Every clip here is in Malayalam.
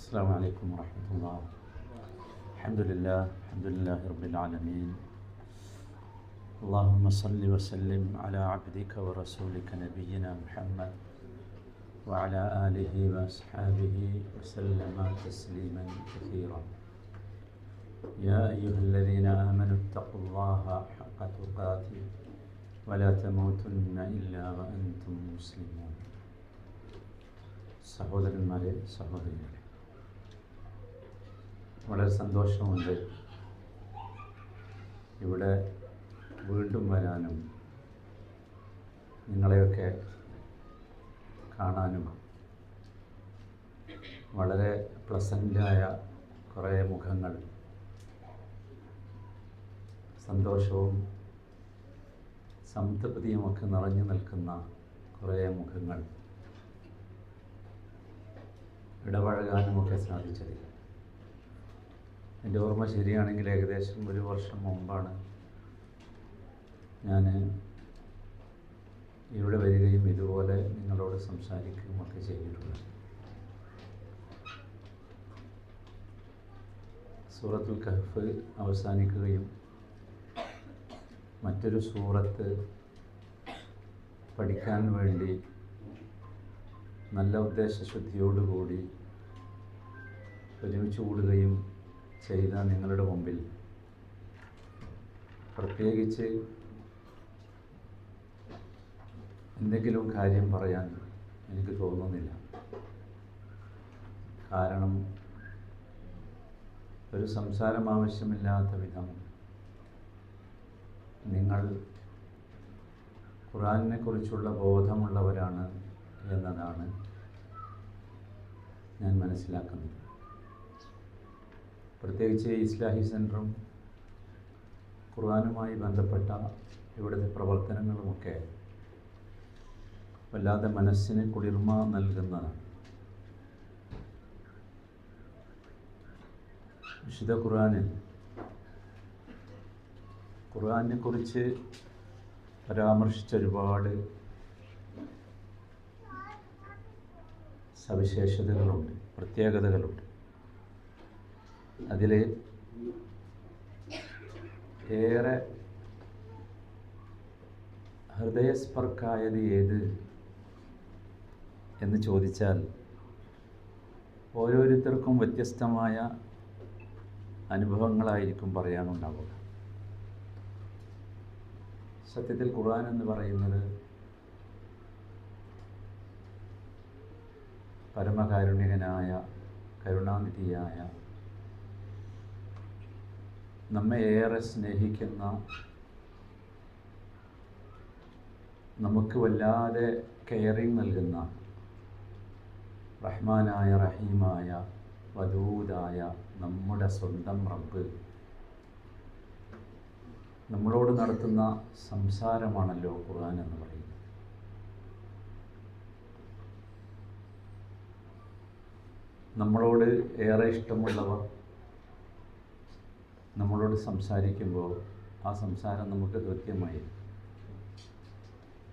السلام عليكم ورحمة الله. الحمد لله رب العالمين. اللهم صل وسلم على عبدك ورسولك نبينا محمد وعلى آله وأصحابه وسلم تسليما كثيرا. يا أيها الذين آمنوا اتقوا الله حق تقاته ولا تموتن إلا وأنتم مسلمون. സഹോദരന്മാരെ, സഹോദരികളെ, വളരെ സന്തോഷമുണ്ട് ഇവിടെ വീണ്ടും വരാനും നിങ്ങളെയൊക്കെ കാണാനും. വളരെ പ്ലസൻ്റായ കുറേ മുഖങ്ങൾ, സന്തോഷവും സംതൃപ്തിയുമൊക്കെ നിറഞ്ഞു നിൽക്കുന്ന കുറേ മുഖങ്ങൾ ഇടപഴകാനുമൊക്കെ സാധിച്ചത്. എൻ്റെ ഓർമ്മ ശരിയാണെങ്കിൽ ഏകദേശം 1 വർഷം മുമ്പാണ് ഞാൻ ഇവിടെ വരികയും ഇതുപോലെ നിങ്ങളോട് സംസാരിക്കുകയും ഒക്കെ ചെയ്തിട്ടുള്ളത്. സൂറത്തുൽ കഹ്ഫ് അവസാനിക്കുകയും മറ്റൊരു സൂറത്ത് പഠിക്കാൻ വേണ്ടി നല്ല ഉദ്ദേശശുദ്ധിയോടുകൂടി ഒരുമിച്ച് കൂടുകയും ചെയ്ത നിങ്ങളുടെ മുമ്പിൽ പ്രത്യേകിച്ച് എന്തെങ്കിലും കാര്യം പറയാൻ എനിക്ക് തോന്നുന്നില്ല. കാരണം ഒരു സംസാരം ആവശ്യമില്ലാത്ത വിധം നിങ്ങൾ ഖുർആനിനെ കുറിച്ചുള്ള ബോധമുള്ളവരാണ് എന്നതാണ് ഞാൻ മനസ്സിലാക്കുന്നത്. പ്രത്യേകിച്ച് ഇസ്ലാഹി സെൻറ്ററും ഖുർആനുമായി ബന്ധപ്പെട്ട ഇവിടുത്തെ പ്രവർത്തനങ്ങളുമൊക്കെ വല്ലാതെ മനസ്സിന് കുളിർമ നൽകുന്നതാണ്. വിശുദ്ധ ഖുർആനെ കുറിച്ച് പരാമർശിച്ച ഒരുപാട് സവിശേഷതകളുണ്ട്, പ്രത്യേകതകളുണ്ട്. അതിൽ ഏറെ ഹൃദയസ്പർക്കായത് ഏത് എന്ന് ചോദിച്ചാൽ ഓരോരുത്തർക്കും വ്യത്യസ്തമായ അനുഭവങ്ങളായിരിക്കും പറയാനുണ്ടാവുക. സത്യത്തിൽ ഖുർആൻ എന്ന് പറയുന്നത് പരമകാരുണികനായ, കരുണാനിധിയായ, നമ്മെ ഏറെ സ്നേഹിക്കുന്ന, നമുക്ക് വല്ലാതെ കെയറിങ് നൽകുന്ന, റഹ്മാനായ, റഹീമായ, വദൂദായ നമ്മുടെ സ്വന്തം റബ്ബ് നമ്മളോട് നടത്തുന്ന സംസാരമാണല്ലോ ഖുർആൻ എന്ന് പറയുന്നത്. നമ്മളോട് ഏറെ ഇഷ്ടമുള്ളവർ നമ്മളോട് സംസാരിക്കുമ്പോൾ ആ സംസാരം നമുക്ക് ഹൃദ്യമായിരിക്കും,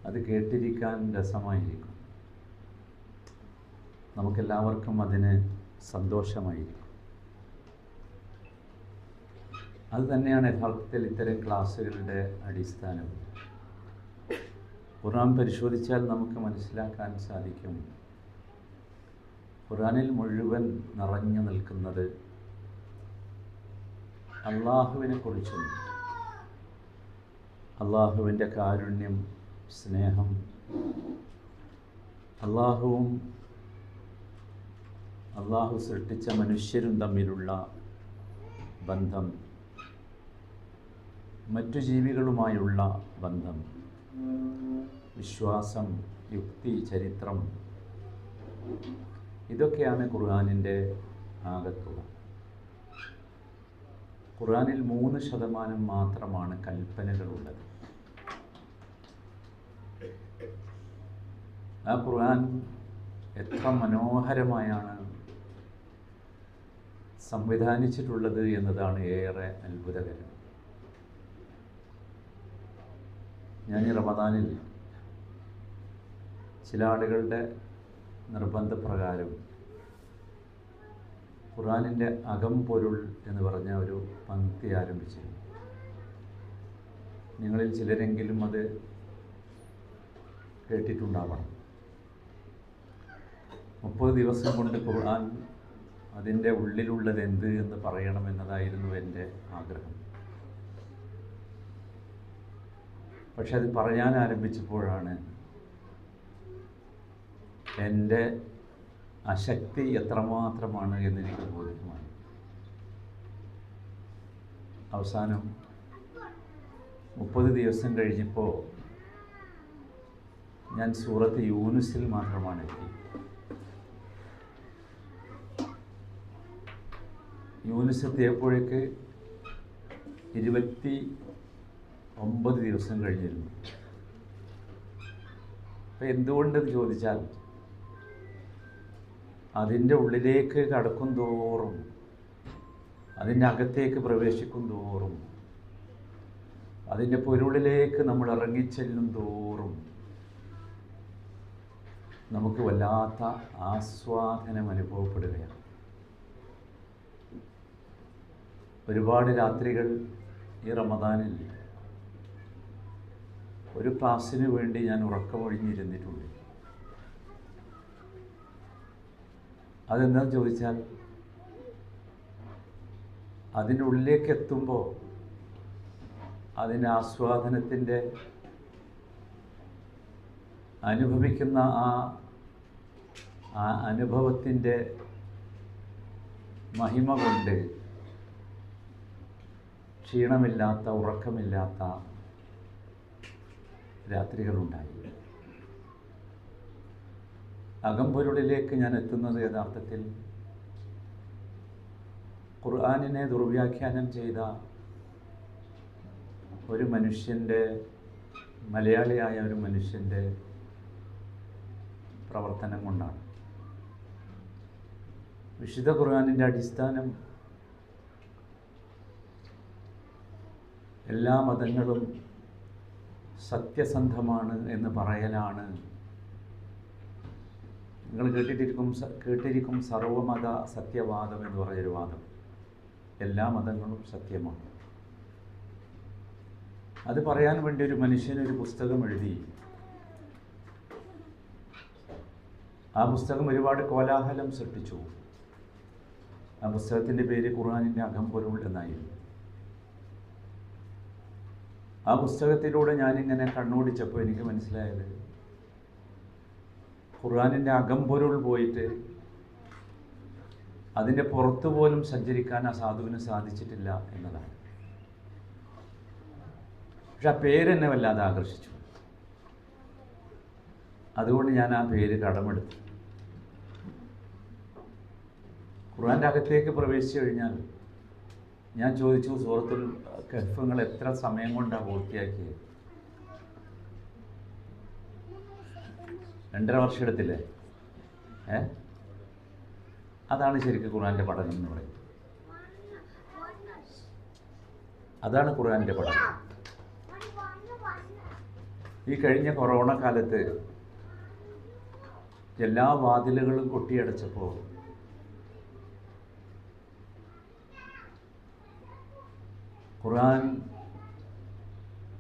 അത് കേട്ടിരിക്കാൻ രസമായിരിക്കും, നമുക്കെല്ലാവർക്കും അതിന് സന്തോഷമായിരിക്കും. അത് തന്നെയാണ് യഥാർത്ഥത്തിൽ ഇത്തരം ക്ലാസ്സുകളുടെ അടിസ്ഥാനം. ഖുർആൻ പരിശോധിച്ചാൽ നമുക്ക് മനസ്സിലാക്കാൻ സാധിക്കും, ഖുർആനിൽ മുഴുവൻ നിറഞ്ഞു നിൽക്കുന്നത് അള്ളാഹുവിനെ കുറിച്ചും, അള്ളാഹുവിൻ്റെ കാരുണ്യം, സ്നേഹം, അള്ളാഹുവും അള്ളാഹു സൃഷ്ടിച്ച മനുഷ്യരും തമ്മിലുള്ള ബന്ധം, മറ്റു ജീവികളുമായുള്ള ബന്ധം, വിശ്വാസം, യുക്തി, ചരിത്രം, ഇതൊക്കെയാണ് ഖുർആനിൻ്റെ ആകത്തുക. ഖുർആനിൽ 3% മാത്രമാണ് കൽപ്പനകളുള്ളത്. ആ ഖുർആൻ എത്ര മനോഹരമായാണ് സംവിധാനിച്ചിട്ടുള്ളത് എന്നതാണ് ഏറെ അത്ഭുതകരം. ഞാൻ ഈ റമദാനിൽ ചില ആളുകളുടെ നിർബന്ധപ്രകാരം ഖുർആനിൻ്റെ അകംപൊരുൾ എന്ന് പറഞ്ഞ ഒരു പങ്ക്തി ആരംഭിച്ചിരുന്നു. നിങ്ങളിൽ ചിലരെങ്കിലും അത് കേട്ടിട്ടുണ്ടാവണം. 30 ദിവസം കൊണ്ട് ഖുർആൻ അതിൻ്റെ ഉള്ളിലുള്ളത് എന്ത് എന്ന് പറയണമെന്നതായിരുന്നു എൻ്റെ ആഗ്രഹം. പക്ഷെ അത് പറയാൻ ആരംഭിച്ചപ്പോഴാണ് എൻ്റെ അശക്തി എത്രമാത്രമാണ് എന്നെനിക്ക് ബോധ്യമായി. അവസാനം 30 ദിവസം കഴിഞ്ഞപ്പോൾ ഞാൻ സൂറത്ത് യൂനുസിൽ മാത്രമാണ് എത്തി. യൂനുസ് എത്തിയപ്പോഴേക്ക് 29 ദിവസം കഴിഞ്ഞിരുന്നു. അപ്പം എന്തുകൊണ്ടെന്ന് ചോദിച്ചാൽ, അതിൻ്റെ ഉള്ളിലേക്ക് കടക്കും തോറും, അതിൻ്റെ അകത്തേക്ക് പ്രവേശിക്കും തോറും, അതിൻ്റെ പൊരുളിലേക്ക് നമ്മൾ ഇറങ്ങിച്ചെല്ലും തോറും നമുക്ക് വല്ലാത്ത ആസ്വാദനം അനുഭവപ്പെടുകയാണ്. ഒരുപാട് രാത്രികൾ ഈ റമദാനിൽ ഒരു ക്ലാസ്സിന് വേണ്ടി ഞാൻ ഉറക്കമൊഴിഞ്ഞിരുന്നിട്ടുണ്ട്. അതെന്താണെന്ന് ചോദിച്ചാൽ, അതിൻ്റെ ഉള്ളിലേക്ക് എത്തുമ്പോൾ അതിൻ്റെ ആസ്വാദനത്തിൻ്റെ അനുഭവിക്കുന്ന ആ അനുഭവത്തിൻ്റെ മഹിമ കൊണ്ട് ക്ഷീണമില്ലാത്ത, ഉറക്കമില്ലാത്ത രാത്രികളുണ്ടായി. അകംപൊരുളിലേക്ക് ഞാൻ എത്തുന്നത് യഥാർത്ഥത്തിൽ ഖുർആനിനെ ദുർവ്യാഖ്യാനം ചെയ്ത ഒരു മനുഷ്യൻ്റെ, മലയാളിയായ ഒരു മനുഷ്യൻ്റെ പ്രവർത്തനം കൊണ്ടാണ്. വിശുദ്ധ ഖുർആനിൻ്റെ അടിസ്ഥാനം എല്ലാ മതങ്ങളും സത്യസന്ധമാണ് എന്ന് പറയലാണ്. നിങ്ങൾ കേട്ടിരിക്കും സർവമത സത്യവാദം എന്ന് പറഞ്ഞൊരു വാദം. എല്ലാ മതങ്ങളും സത്യമാണ്. അത് പറയാൻ വേണ്ടി ഒരു മനുഷ്യനൊരു പുസ്തകം എഴുതി. ആ പുസ്തകം ഒരുപാട് കോലാഹലം സൃഷ്ടിച്ചു. ആ പുസ്തകത്തിൻ്റെ പേര് ഖുർആനിൻ്റെ അകംപൊരുൾ എന്നായിരുന്നു. ആ പുസ്തകത്തിലൂടെ ഞാനിങ്ങനെ കണ്ണോടിച്ചപ്പോൾ എനിക്ക് മനസ്സിലായത്, ഖുർആനിൻ്റെ അകംപൊരുൾ പോയിട്ട് അതിൻ്റെ പുറത്തു പോലും സഞ്ചരിക്കാൻ ആ സാധുവിന് സാധിച്ചിട്ടില്ല എന്നതാണ്. പക്ഷെ ആ പേരെന്നെ വല്ലാതെ ആകർഷിച്ചു. അതുകൊണ്ട് ഞാൻ ആ പേര് കടമെടുത്തു. ഖുർആൻ്റെ അകത്തേക്ക് പ്രവേശിച്ചു കഴിഞ്ഞാൽ ഞാൻ ചോദിച്ചു, സൂറത്തുൽ കഹ്ഫ് നിങ്ങൾ എത്ര സമയം കൊണ്ടാണ് പൂർത്തിയാക്കിയത്? 2.5 വർഷം എടുത്തില്ലേ? അതാണ് ശരിക്കും ഖുർആൻ്റെ പഠനം എന്ന് പറയുന്നത്. അതാണ് ഖുർആൻ്റെ പഠനം. ഈ കഴിഞ്ഞ കൊറോണ കാലത്ത് എല്ലാ വാതിലുകളും കൊട്ടിയടച്ചപ്പോൾ ഖുർആൻ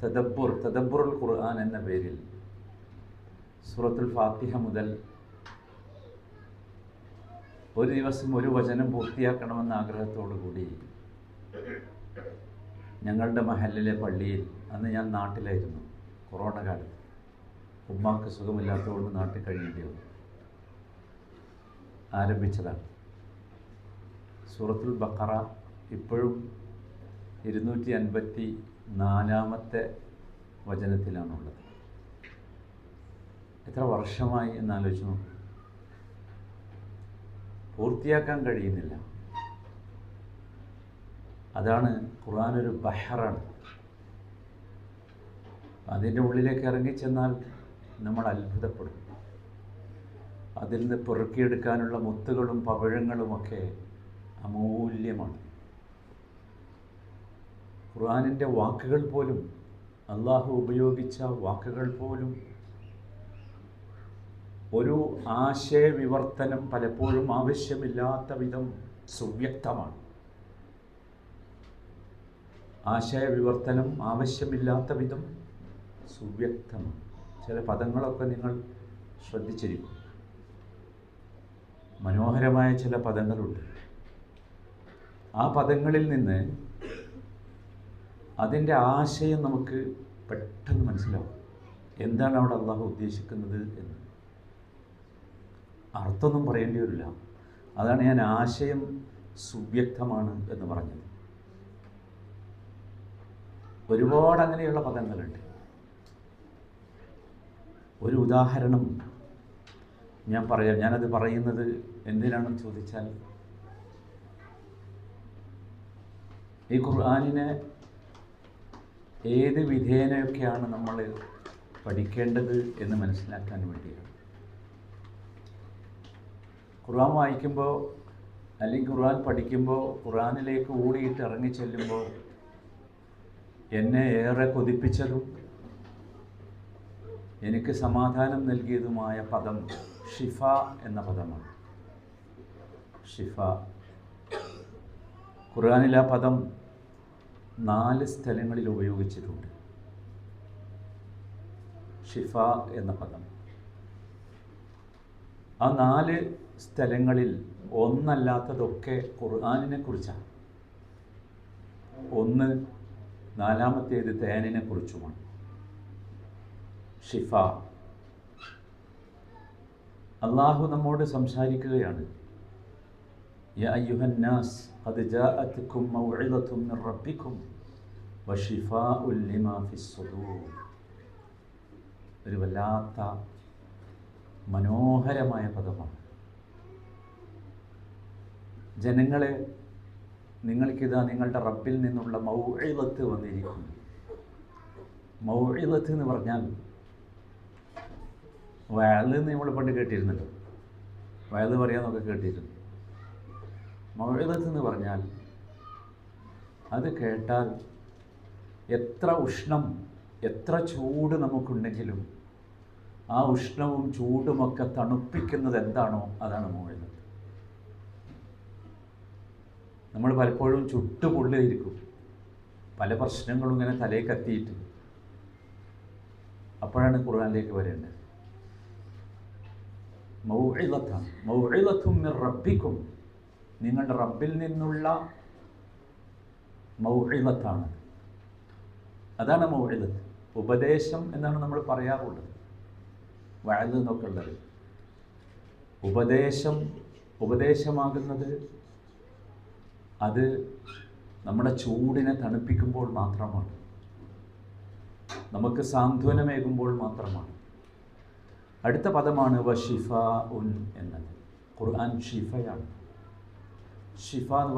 തദബ്ബുറുൽ ഖുർആൻ എന്ന പേരിൽ സൂറത്തുൽ ഫാത്തിഹ മുതൽ ഒരു ദിവസം ഒരു വചനം പൂർത്തിയാക്കണമെന്ന ആഗ്രഹത്തോടു കൂടി ഞങ്ങളുടെ മഹല്ലിലെ പള്ളിയിൽ, അന്ന് ഞാൻ നാട്ടിലായിരുന്നു, കൊറോണ കാലത്ത് ഉമ്മാക്ക് സുഖമില്ലാത്തതുകൊണ്ട് നാട്ടിൽ കഴിയേണ്ടി വന്നു, ആരംഭിച്ചതാണ്. സൂറത്തുൽ ബഖറ ഇപ്പോഴും 254-ാമത്തെ വചനത്തിലാണുള്ളത്. എത്ര വർഷമായി എന്നാലോചിച്ച് നോക്കും. പൂർത്തിയാക്കാൻ കഴിയുന്നില്ല. അതാണ് ഖുർആനൊരു ബഹറാണ്. അതിൻ്റെ ഉള്ളിലേക്ക് ഇറങ്ങിച്ചെന്നാൽ നമ്മൾ അത്ഭുതപ്പെടും. അതിൽ നിന്ന് പെറുക്കിയെടുക്കാനുള്ള മുത്തുകളും പവിഴങ്ങളുമൊക്കെ അമൂല്യമാണ്. ഖുർആനിൻ്റെ വാക്കുകൾ പോലും, അള്ളാഹു ഉപയോഗിച്ച വാക്കുകൾ പോലും ഒരു ആശയവിവർത്തനം പലപ്പോഴും ആവശ്യമില്ലാത്ത വിധം സുവ്യക്തമാണ്. ആശയവിവർത്തനം ആവശ്യമില്ലാത്ത വിധം സുവ്യക്തമാണ്. ചില പദങ്ങളൊക്കെ നിങ്ങൾ ശ്രദ്ധിച്ചിരിക്കും. മനോഹരമായ ചില പദങ്ങളുണ്ട്. ആ പദങ്ങളിൽ നിന്ന് അതിൻ്റെ ആശയം നമുക്ക് പെട്ടെന്ന് മനസ്സിലാവും. എന്താണ് അവിടെ അള്ളാഹു ഉദ്ദേശിക്കുന്നത് എന്ന്. അർത്ഥമൊന്നും പറയേണ്ടി വരില്ല. അതാണ് ഞാൻ ആശയം സുവ്യക്തമാണ് എന്ന് പറഞ്ഞത്. ഒരുപാട് അങ്ങനെയുള്ള പദങ്ങളുണ്ട്. ഒരു ഉദാഹരണം ഞാൻ പറയാം. ഞാനത് പറയുന്നത് എന്തിനാണെന്ന് ചോദിച്ചാൽ, ഈ ഖുർആനിനെ ഏത് വിധേനയൊക്കെയാണ് നമ്മൾ പഠിക്കേണ്ടത് എന്ന് മനസ്സിലാക്കാൻ വേണ്ടിയാണ്. ഖുർആൻ വായിക്കുമ്പോൾ അല്ലെങ്കിൽ ഖുർആൻ പഠിക്കുമ്പോൾ, ഖുർആനിലേക്ക് ഓടിയിട്ട് ഇറങ്ങിച്ചെല്ലുമ്പോൾ എന്നെ ഏറെ കൊതിപ്പിച്ചതും എനിക്ക് സമാധാനം നൽകിയതുമായ പദം ഷിഫ എന്ന പദമാണ്. ഷിഫ. ഖുർആനിൽ ആ പദം 4 സ്ഥലങ്ങളിൽ ഉപയോഗിച്ചിട്ടുണ്ട്. ഷിഫ എന്ന പദം. ആ 4 സ്ഥലങ്ങളിൽ ഒന്നല്ലാത്തതൊക്കെ ഖുർആനിനെ കുറിച്ചാണ്. ഒന്ന്, 4-ാമത്തേത് തേനിനെ കുറിച്ചുമാണ്. ഷിഫ. അള്ളാഹു നമ്മോട് സംസാരിക്കുകയാണ്. യാ അയ്യുഹന്നാസ് ഖദ് ജാഅത്കും മൗഇദത്തും മിർ റബ്ബിക്കും വശിഫാഉൻ ലിമാ ഫിസ്സുദൂർ. ഒരു വല്ലാത്ത മനോഹരമായ പദമാണ്. ജനങ്ങളെ, നിങ്ങൾക്കിതാ നിങ്ങളുടെ റബ്ബിൽ നിന്നുള്ള മൗഇദത്ത് വന്നിരിക്കുന്നു. മൗഇദത്ത് എന്ന് പറഞ്ഞാൽ വയല് നമ്മൾ പണ്ട് കേട്ടിരുന്നല്ലോ. വയല് പറയാന്നൊക്കെ കേട്ടിരുന്നു. മൗഇദത്ത് എന്ന് പറഞ്ഞാൽ അത് കേട്ടാൽ എത്ര ഉഷ്ണം, എത്ര ചൂട് നമുക്കുണ്ടെങ്കിലും ആ ഉഷ്ണവും ചൂടുമൊക്കെ തണുപ്പിക്കുന്നത് എന്താണോ അതാണ് മൗഇദത്ത്. നമ്മൾ പലപ്പോഴും ചുട്ടുപൊള്ളിയിരിക്കും. പല പ്രശ്നങ്ങളും ഇങ്ങനെ തലയിൽ കത്തിയിട്ട്. അപ്പോഴാണ് ഖുർആനിലേക്ക് വരേണ്ടത്. മൗഇദത്താണ്. മൗഇദത്തും മിർ റബ്ബിക്കും. നിങ്ങളുടെ റബ്ബിൽ നിന്നുള്ള മൗഇദത്താണ്. അതാണ് മൗഇദത്ത്. ഉപദേശം എന്നാണ് നമ്മൾ പറയാറുള്ളത്. വഅദ് എന്നൊക്കെ ഉള്ളത്. ഉപദേശമാകുന്നത് അത് നമ്മുടെ ചൂടിനെ തണുപ്പിക്കുമ്പോൾ മാത്രമാണ്. നമുക്ക് സാന്ത്വനമേകുമ്പോൾ മാത്രമാണ്. അടുത്ത പദമാണ് വശിഫാഉൻ എന്നത്. ഖുർആൻ ഷിഫയാണ്. ഷിഫ എന്ന്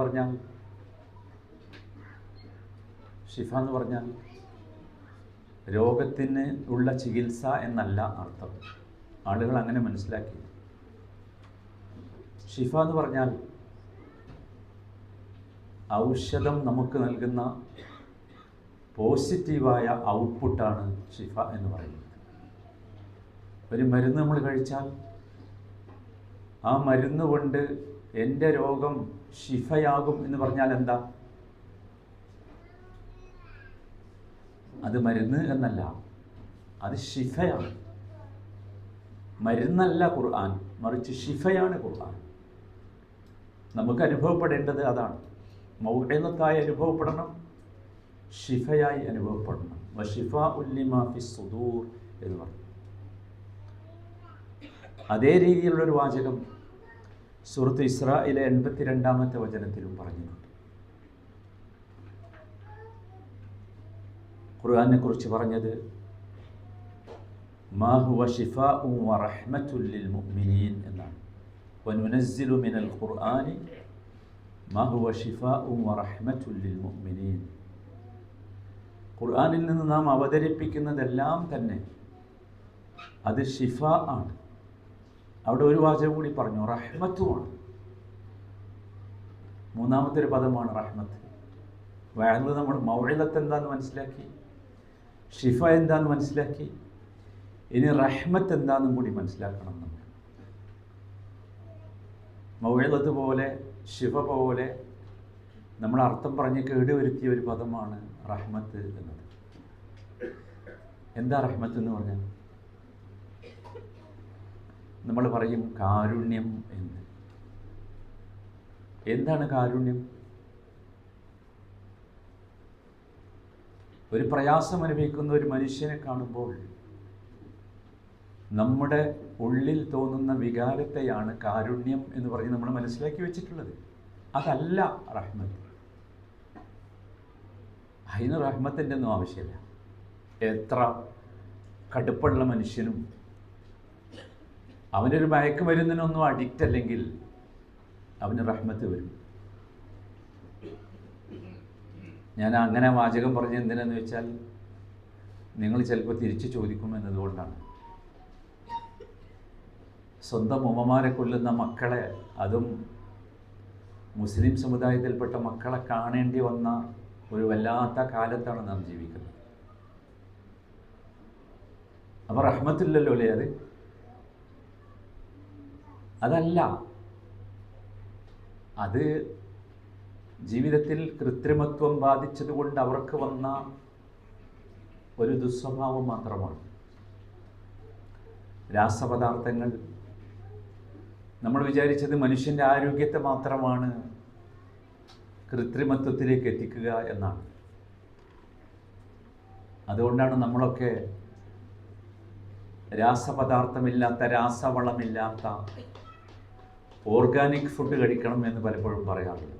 പറഞ്ഞാൽ രോഗത്തിന് ഉള്ള ചികിത്സ എന്നല്ല അർത്ഥം. ആളുകൾ അങ്ങനെ മനസ്സിലാക്കി. ഷിഫ എന്ന് പറഞ്ഞാൽ ഔഷധം നമുക്ക് നൽകുന്ന പോസിറ്റീവായ ഔട്ട്പുട്ടാണ് ഷിഫ എന്ന് പറയുന്നത്. ഒരു മരുന്ന് നമ്മൾ കഴിച്ചാൽ ആ മരുന്ന് കൊണ്ട് എൻ്റെ രോഗം ഷിഫയാകും എന്ന് പറഞ്ഞാൽ എന്താ? അത് മരുന്ന് എന്നല്ല, അത് ഷിഫയാണ്. മരുന്നല്ല ഖുർആൻ, മറിച്ച് ഷിഫയാണ് ഖുർആൻ. നമുക്ക് അനുഭവപ്പെടേണ്ടത് അതാണ്. മൗഇദത്തായി അനുഭവപ്പെടണം, ഷിഫയായി അനുഭവപ്പെടണം. വശിഫാഉൻ ലിമാ ഫിസ്സുദൂർ എന്ന് പറഞ്ഞു. അതേ രീതിയിലുള്ളൊരു വാചകം സൂറത്ത് ഇസ്രായിലെ 82-ാമത്തെ വചനത്തിലും പറഞ്ഞിട്ടുണ്ട്. ഖുർആനെ കുറിച്ച് പറഞ്ഞത് മാ ഹുവ ശിഫാഉൻ വറഹ്മത്തുൻ ലിൽ മുഅ്മിനീൻ എന്നാണ്. വനുനസ്സിലു മിനൽ ഖുർആനി മാ ഹുവ ശിഫാഉൻ വറഹ്മത്തുൻ ലിൽ മുഅ്മിനീൻ. ഖുർആനിൽ നിന്ന് നാം അവതരിപ്പിക്കുന്നതെല്ലാം തന്നെ അത് ഷിഫ ആണ്. അവിടെ ഒരു വാചകം കൂടി പറഞ്ഞു, റഹ്മത്തുമാണ്. 3-ാമത്തെ ഒരു പദമാണ് റഹ്മത്ത്. വഅദ് നമ്മൾ മൗഇദത്ത് എന്താന്ന് മനസ്സിലാക്കി, ഷിഫ എന്താന്ന് മനസ്സിലാക്കി. ഇനി റഹ്മത്ത് എന്താന്നും കൂടി മനസ്സിലാക്കണം നമ്മൾ. മൗഇദത്ത് പോലെ ശിഫ പോലെ നമ്മൾ അർത്ഥം പറഞ്ഞ് കേടുവരുത്തിയ ഒരു പദമാണ് റഹ്മത്ത് എന്നത്. എന്താ റഹ്മത്ത് എന്ന് പറഞ്ഞാൽ? നമ്മൾ പറയും കാരുണ്യം എന്ന്. എന്താണ് കാരുണ്യം? ഒരു പ്രയാസം അനുഭവിക്കുന്ന ഒരു മനുഷ്യനെ കാണുമ്പോൾ നമ്മുടെ ഉള്ളിൽ തോന്നുന്ന വികാരത്തെയാണ് കാരുണ്യം എന്ന് പറഞ്ഞ് നമ്മൾ മനസ്സിലാക്കി വെച്ചിട്ടുള്ളത്. അതല്ല റഹ്മത്ത്. അതിന് റഹ്മത്തിൻ്റെ ഒന്നും ആവശ്യമില്ല. എത്ര കടുപ്പുള്ള മനുഷ്യനും അവനൊരു മയക്കുമരുന്നിനൊന്നും അഡിക്റ്റ് അല്ലെങ്കിൽ അവന് റഹ്മത്ത് വരും. ഞാൻ അങ്ങനെ വാചകം പറഞ്ഞ എന്തിനാന്ന് വെച്ചാൽ നിങ്ങൾ ചിലപ്പോൾ തിരിച്ചു ചോദിക്കുമെന്നതുകൊണ്ടാണ്. സ്വന്തം ഉമ്മമാരെ കൊല്ലുന്ന മക്കളെ, അതും മുസ്ലിം സമുദായത്തിൽപ്പെട്ട മക്കളെ കാണേണ്ടി വന്ന ഒരു വല്ലാത്ത കാലത്താണ് നാം ജീവിക്കുന്നത്. അപ്പോൾ റഹ്മത്തില്ലല്ലോ അല്ലേ? അതല്ല. അത് ജീവിതത്തിൽ കൃത്രിമത്വം ബാധിച്ചതുകൊണ്ട് അവർക്ക് വന്ന ഒരു ദുസ്വഭാവം മാത്രമാണ്. രാസപദാർത്ഥങ്ങൾ നമ്മൾ വിചാരിച്ചത് മനുഷ്യൻ്റെ ആരോഗ്യത്തെ മാത്രമാണ് കൃത്രിമത്വത്തിലേക്ക് എത്തിക്കുക എന്നാണ്. അതുകൊണ്ടാണ് നമ്മളൊക്കെ രാസപദാർത്ഥമില്ലാത്ത, രാസവളമില്ലാത്ത ഓർഗാനിക് ഫുഡ് കഴിക്കണം എന്ന് പലപ്പോഴും പറയാറുള്ളത്.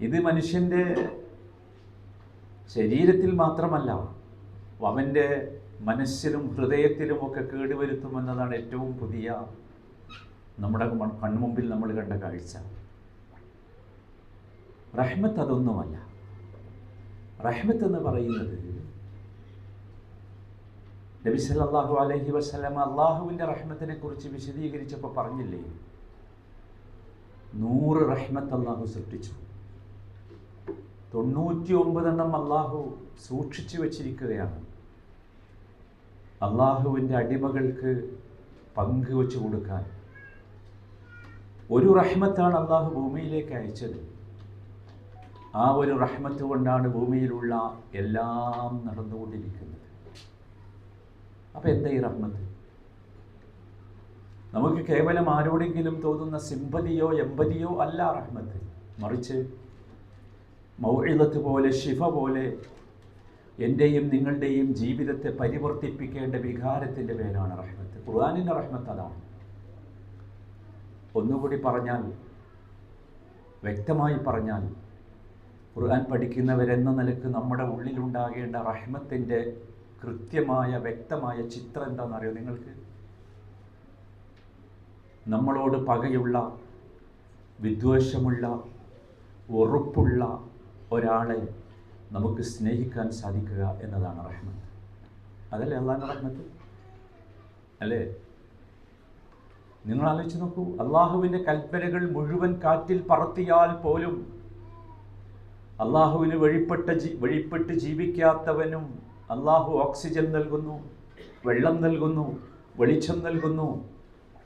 ഇത് മനുഷ്യൻ്റെ ശരീരത്തിൽ മാത്രമല്ല, അവൻ്റെ മനസ്സിലും ഹൃദയത്തിലുമൊക്കെ കേടുവരുത്തുമെന്നതാണ് ഏറ്റവും പുതിയ നമ്മുടെ കൺമുമ്പിൽ നമ്മൾ കണ്ട കാഴ്ച. റഹ്മത്ത് അതൊന്നുമല്ല. റഹ്മത്ത് എന്ന് പറയുന്നത് നബി സല്ലല്ലാഹു അലൈഹി വസല്ലം അള്ളാഹുവിൻ്റെ റഹ്മത്തിനെ കുറിച്ച് വിശദീകരിച്ചപ്പോൾ പറഞ്ഞില്ലേ, 100 റഹ്മത്ത് അള്ളാഹു സൃഷ്ടിച്ചു, 99 അള്ളാഹു സൂക്ഷിച്ചു വച്ചിരിക്കുകയാണ്. അള്ളാഹുവിൻ്റെ അടിമകൾക്ക് പങ്കുവെച്ചു കൊടുക്കാൻ ഒരു റഹ്മത്താണ് അള്ളാഹു ഭൂമിയിലേക്ക് അയച്ചത്. ആ ഒരു റഹ്മത്ത് കൊണ്ടാണ് ഭൂമിയിലുള്ള എല്ലാം നടന്നുകൊണ്ടിരിക്കുന്നത്. അപ്പം എന്താ ഈ റഹ്മത്ത്? നമുക്ക് കേവലം ആരോടെങ്കിലും തോന്നുന്ന സിമ്പതിയോ എമ്പതിയോ അല്ല റഹ്മത്ത്. മറിച്ച് മൗഇദത്ത് പോലെ, ശിഫ പോലെ എൻ്റെയും നിങ്ങളുടെയും ജീവിതത്തെ പരിവർത്തിപ്പിക്കേണ്ട വികാരത്തിൻ്റെ പേരാണ് റഹ്മത്ത്. ഖുർആനിൻ്റെ റഹ്മത്ത് അതാണ്. ഒന്നുകൂടി പറഞ്ഞാൽ, വ്യക്തമായി പറഞ്ഞാൽ, ഖുർആൻ പഠിക്കുന്നവരെന്ന നിലക്ക് നമ്മുടെ ഉള്ളിലുണ്ടാകേണ്ട റഹ്മത്തിൻ്റെ കൃത്യമായ വ്യക്തമായ ചിത്രം എന്താണെന്നറിയോ നിങ്ങൾക്ക്? നമ്മളോട് പകയുള്ള, വിദ്വേഷമുള്ള, ഉറപ്പുള്ള ഒരാളെ നമുക്ക് സ്നേഹിക്കാൻ സാധിക്കുക എന്നതാണ് റഹ്മത്ത്. അതല്ലേ അള്ളാഹിൻ്റെ റഹ്മത്ത്? അല്ലേ? നിങ്ങൾ ആലോചിച്ച് നോക്കൂ. അള്ളാഹുവിൻ്റെ കൽപ്പനകൾ മുഴുവൻ കാറ്റിൽ പറത്തിയാൽ പോലും അള്ളാഹുവിന് വഴിപ്പെട്ട് ജീവിക്കാത്തവനും അള്ളാഹു ഓക്സിജൻ നൽകുന്നു, വെള്ളം നൽകുന്നു, വെളിച്ചം നൽകുന്നു,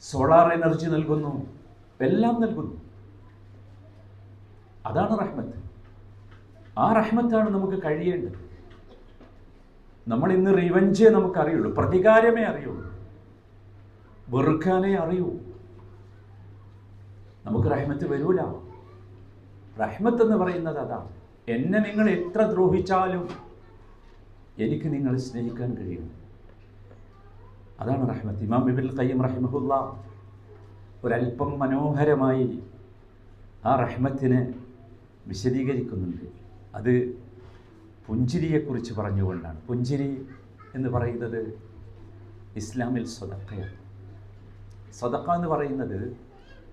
സോളാർ എനർജി നൽകുന്നു, എല്ലാം നൽകുന്നു. അതാണ് റഹ്മത്ത്. ആ റഹ്മത്താണ് നമുക്ക് കഴിയേണ്ടത്. നമ്മൾ ഇന്ന് റിവഞ്ചേ നമുക്കറിയുള്ളൂ, പ്രതികാരമേ അറിയുള്ളൂ, വെറുക്കാനേ അറിയൂ. നമുക്ക് റഹ്മത്ത് വരൂല. റഹ്മത്ത് എന്ന് പറയുന്നത് അതാണ്. എന്നെ നിങ്ങൾ എത്ര ദ്രോഹിച്ചാലും എനിക്ക് നിങ്ങളെ സ്നേഹിക്കാൻ കഴിയും. അതാണ് റഹ്മത്ത്. ഇമാം ഇബ്നുൽ ഖയ്യിം റഹിമഹുല്ലാ ഒരല്പം മനോഹരമായി ആ റഹ്മത്തിനെ വിശദീകരിക്കുന്നുണ്ട്. അത് പുഞ്ചിരിയെക്കുറിച്ച് പറഞ്ഞുകൊണ്ടാണ്. പുഞ്ചിരി എന്ന് പറയുന്നത് ഇസ്ലാമിൽ സദഖയാണ്. സദഖ എന്ന് പറയുന്നത്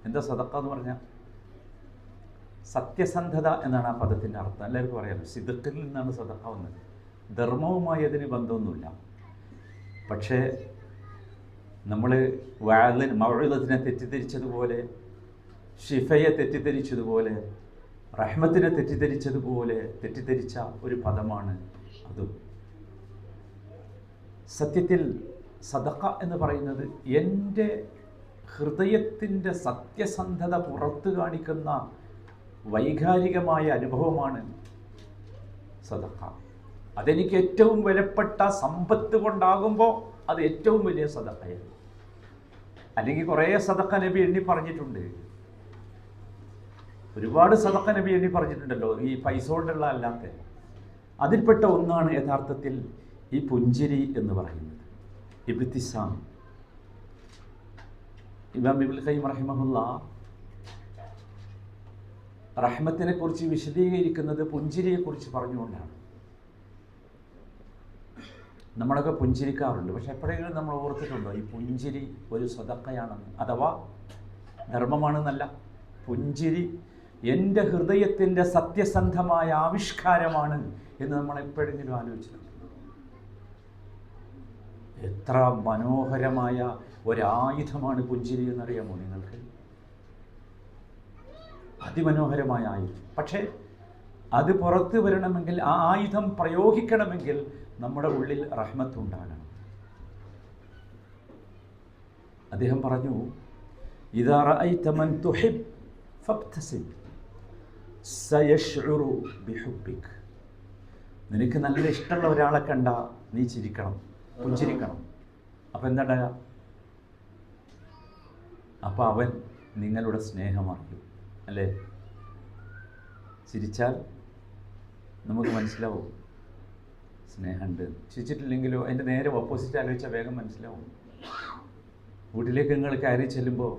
എന്താ? സദഖ എന്ന് പറഞ്ഞാൽ സത്യസന്ധത എന്നാണ് ആ പദത്തിൻ്റെ അർത്ഥം. എല്ലാവർക്കും അറിയാമല്ലോ, സിദ്ഖിൽ നിന്നാണ് സദഖ വന്നത്. ധർമ്മവുമായി അതിന് ബന്ധമൊന്നുമില്ല. പക്ഷേ നമ്മൾ മൗഇദത്തിനെ തെറ്റിദ്ധരിച്ചതുപോലെ, ഷിഫയെ തെറ്റിദ്ധരിച്ചതുപോലെ, റഹ്മത്തിനെ തെറ്റിദ്ധരിച്ചതുപോലെ തെറ്റിദ്ധരിച്ച ഒരു പദമാണ് അതും. സത്യത്തിൽ സദഖ എന്ന് പറയുന്നത് എൻ്റെ ഹൃദയത്തിൻ്റെ സത്യസന്ധത പുറത്തു കാണിക്കുന്ന വൈകാരികമായ അനുഭവമാണ് സദഖ. അതെനിക്ക് ഏറ്റവും വിലപ്പെട്ട സമ്പത്ത് കൊണ്ടാകുമ്പോൾ അത് ഏറ്റവും വലിയ സദഖയാണ്. അല്ലെങ്കിൽ കുറേ സദഖ നബി എണ്ണി പറഞ്ഞിട്ടുണ്ട്, ഒരുപാട് സദഖ നബി എണ്ണി പറഞ്ഞിട്ടുണ്ടല്ലോ, ഈ പൈസ കൊണ്ടുള്ള അല്ലാത്ത. അതിൽപ്പെട്ട ഒന്നാണ് യഥാർത്ഥത്തിൽ ഈ പുഞ്ചിരി എന്ന് പറയുന്നത്, ഇബ്തിസാം. ഇമാം ഇബ്നുൽ ഖയ്യിം റഹിമഹുല്ലാ റഹ്മത്തിനെ കുറിച്ച് വിശദീകരിക്കുന്നത് പുഞ്ചിരിയെക്കുറിച്ച് പറഞ്ഞുകൊണ്ടാണ്. നമ്മളൊക്കെ പുഞ്ചിരിക്കാറുണ്ട്, പക്ഷെ എപ്പോഴെങ്കിലും നമ്മൾ ഓർത്തിട്ടുണ്ടോ ഈ പുഞ്ചിരി ഒരു സദഖയാണെന്ന്, അഥവാ ധർമ്മമാണെന്നല്ല. പുഞ്ചിരി എൻ്റെ ഹൃദയത്തിൻ്റെ സത്യസന്ധമായ ആവിഷ്കാരമാണ് എന്ന് നമ്മൾ എപ്പോഴെങ്കിലും ആലോചിച്ചിട്ടുണ്ട്? എത്ര മനോഹരമായ ഒരായുധമാണ് പുഞ്ചിരി എന്നറിയാമോ നിങ്ങൾക്ക്? അതിമനോഹരമായ ആയുധം. പക്ഷേ അത് പുറത്തു വരണമെങ്കിൽ, ആ ആയുധം പ്രയോഗിക്കണമെങ്കിൽ നമ്മുടെ ഉള്ളിൽ റഹ്മത്തുണ്ടാകണം. അദ്ദേഹം പറഞ്ഞു, ഇദാ റഅയ്ത മൻ തുഹിബ് ഫബ്തസിം സയശ്ഉറു ബിഹുബ്ബിക്. നിനക്ക് നല്ല ഇഷ്ടമുള്ള ഒരാളെ കണ്ട നീ ചിരിക്കണം, പുഞ്ചിരിക്കണം. അപ്പം എന്താ? അപ്പം അവൻ നിങ്ങളുടെ സ്നേഹമാക്കും, അല്ലേ? ചിരിച്ചാൽ നമുക്ക് മനസ്സിലാവും സ്നേഹമുണ്ട്. ചിരിച്ചിട്ടില്ലെങ്കിലോ അതിൻ്റെ നേരെ ഓപ്പോസിറ്റ് ആലോചിച്ചാൽ വേഗം മനസ്സിലാവും. വീട്ടിലേക്ക് നിങ്ങൾ കയറി ചെല്ലുമ്പോൾ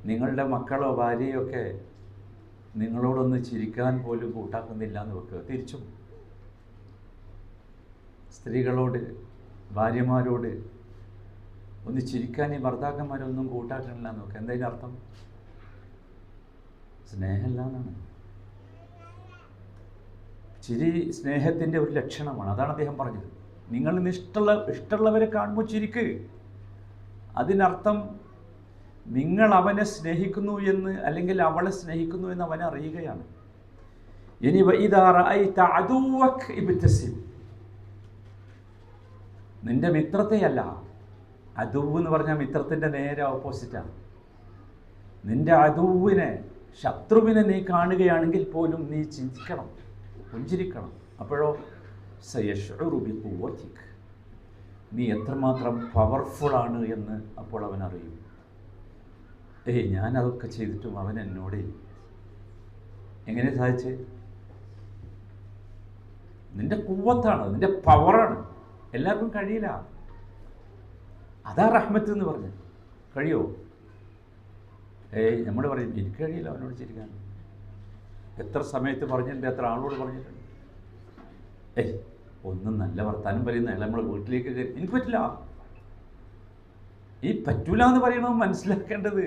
നിങ്ങളുടെ മക്കളോ ഭാര്യയോ ഒക്കെ നിങ്ങളോടൊന്ന് ചിരിക്കാൻ പോലും കൂട്ടാക്കുന്നില്ല എന്ന് വെക്കുക. തിരിച്ചും സ്ത്രീകളോട്, ഭാര്യമാരോട് ഒന്ന് ചിരിക്കാൻ ഈ ഭർത്താക്കന്മാരൊന്നും കൂട്ടാക്കണില്ല എന്ന് വെക്കുക. എന്താ അർത്ഥം? സ്നേഹമില്ല എന്നാണ്. ചിരി സ്നേഹത്തിൻ്റെ ഒരു ലക്ഷണമാണ്. അതാണ് അദ്ദേഹം പറഞ്ഞത്. നിങ്ങൾ ഇന്ന് ഇഷ്ടമുള്ളവരെ കാണുമ്പോൾ ചിരിക്ക്. അതിനർത്ഥം നിങ്ങൾ അവനെ സ്നേഹിക്കുന്നു എന്ന്, അല്ലെങ്കിൽ അവളെ സ്നേഹിക്കുന്നു എന്ന് അവനെ അറിയുകയാണ്. ഇനി നിന്റെ മിത്രത്തെയല്ല, അദുവ് എന്ന് പറഞ്ഞാൽ മിത്രത്തിൻ്റെ നേരെ ഓപ്പോസിറ്റാണ്. നിന്റെ അദുവിനെ, ശത്രുവിനെ നീ കാണുകയാണെങ്കിൽ പോലും നീ ചിരിക്കണം, പുഞ്ചിരിക്കണം. അപ്പോഴോ സയശ്ഉറു ബിഖുവതിക്, നീ എത്രമാത്രം പവർഫുള്ളാണ് എന്ന് അപ്പോൾ അവൻ അറിയും. ഞാനതൊക്കെ ചെയ്തിട്ടും അവൻ എന്നോട് എങ്ങനെ സാധിച്ച്? നിന്റെ കുവ്വത്താണ്, നിന്റെ പവറാണ്. എല്ലാവർക്കും കഴിയില്ല. അതാ റഹ്മത്ത് എന്ന് പറഞ്ഞ്. കഴിയോ? നമ്മൾ പറയും എനിക്ക് കഴിയില്ല അവനോട് ചിരിക്കാൻ. എത്ര സമയത്ത് പറഞ്ഞിട്ടുണ്ട്, എത്ര ആളോട് പറഞ്ഞിട്ടുണ്ട്. ഒന്നും നല്ല വർത്താനം പറയുന്നതല്ല, നമ്മൾ വീട്ടിലേക്ക് കയറി എനിക്ക് പറ്റില്ല. ഈ പറ്റൂല എന്ന് പറയണത് മനസ്സിലാക്കേണ്ടത്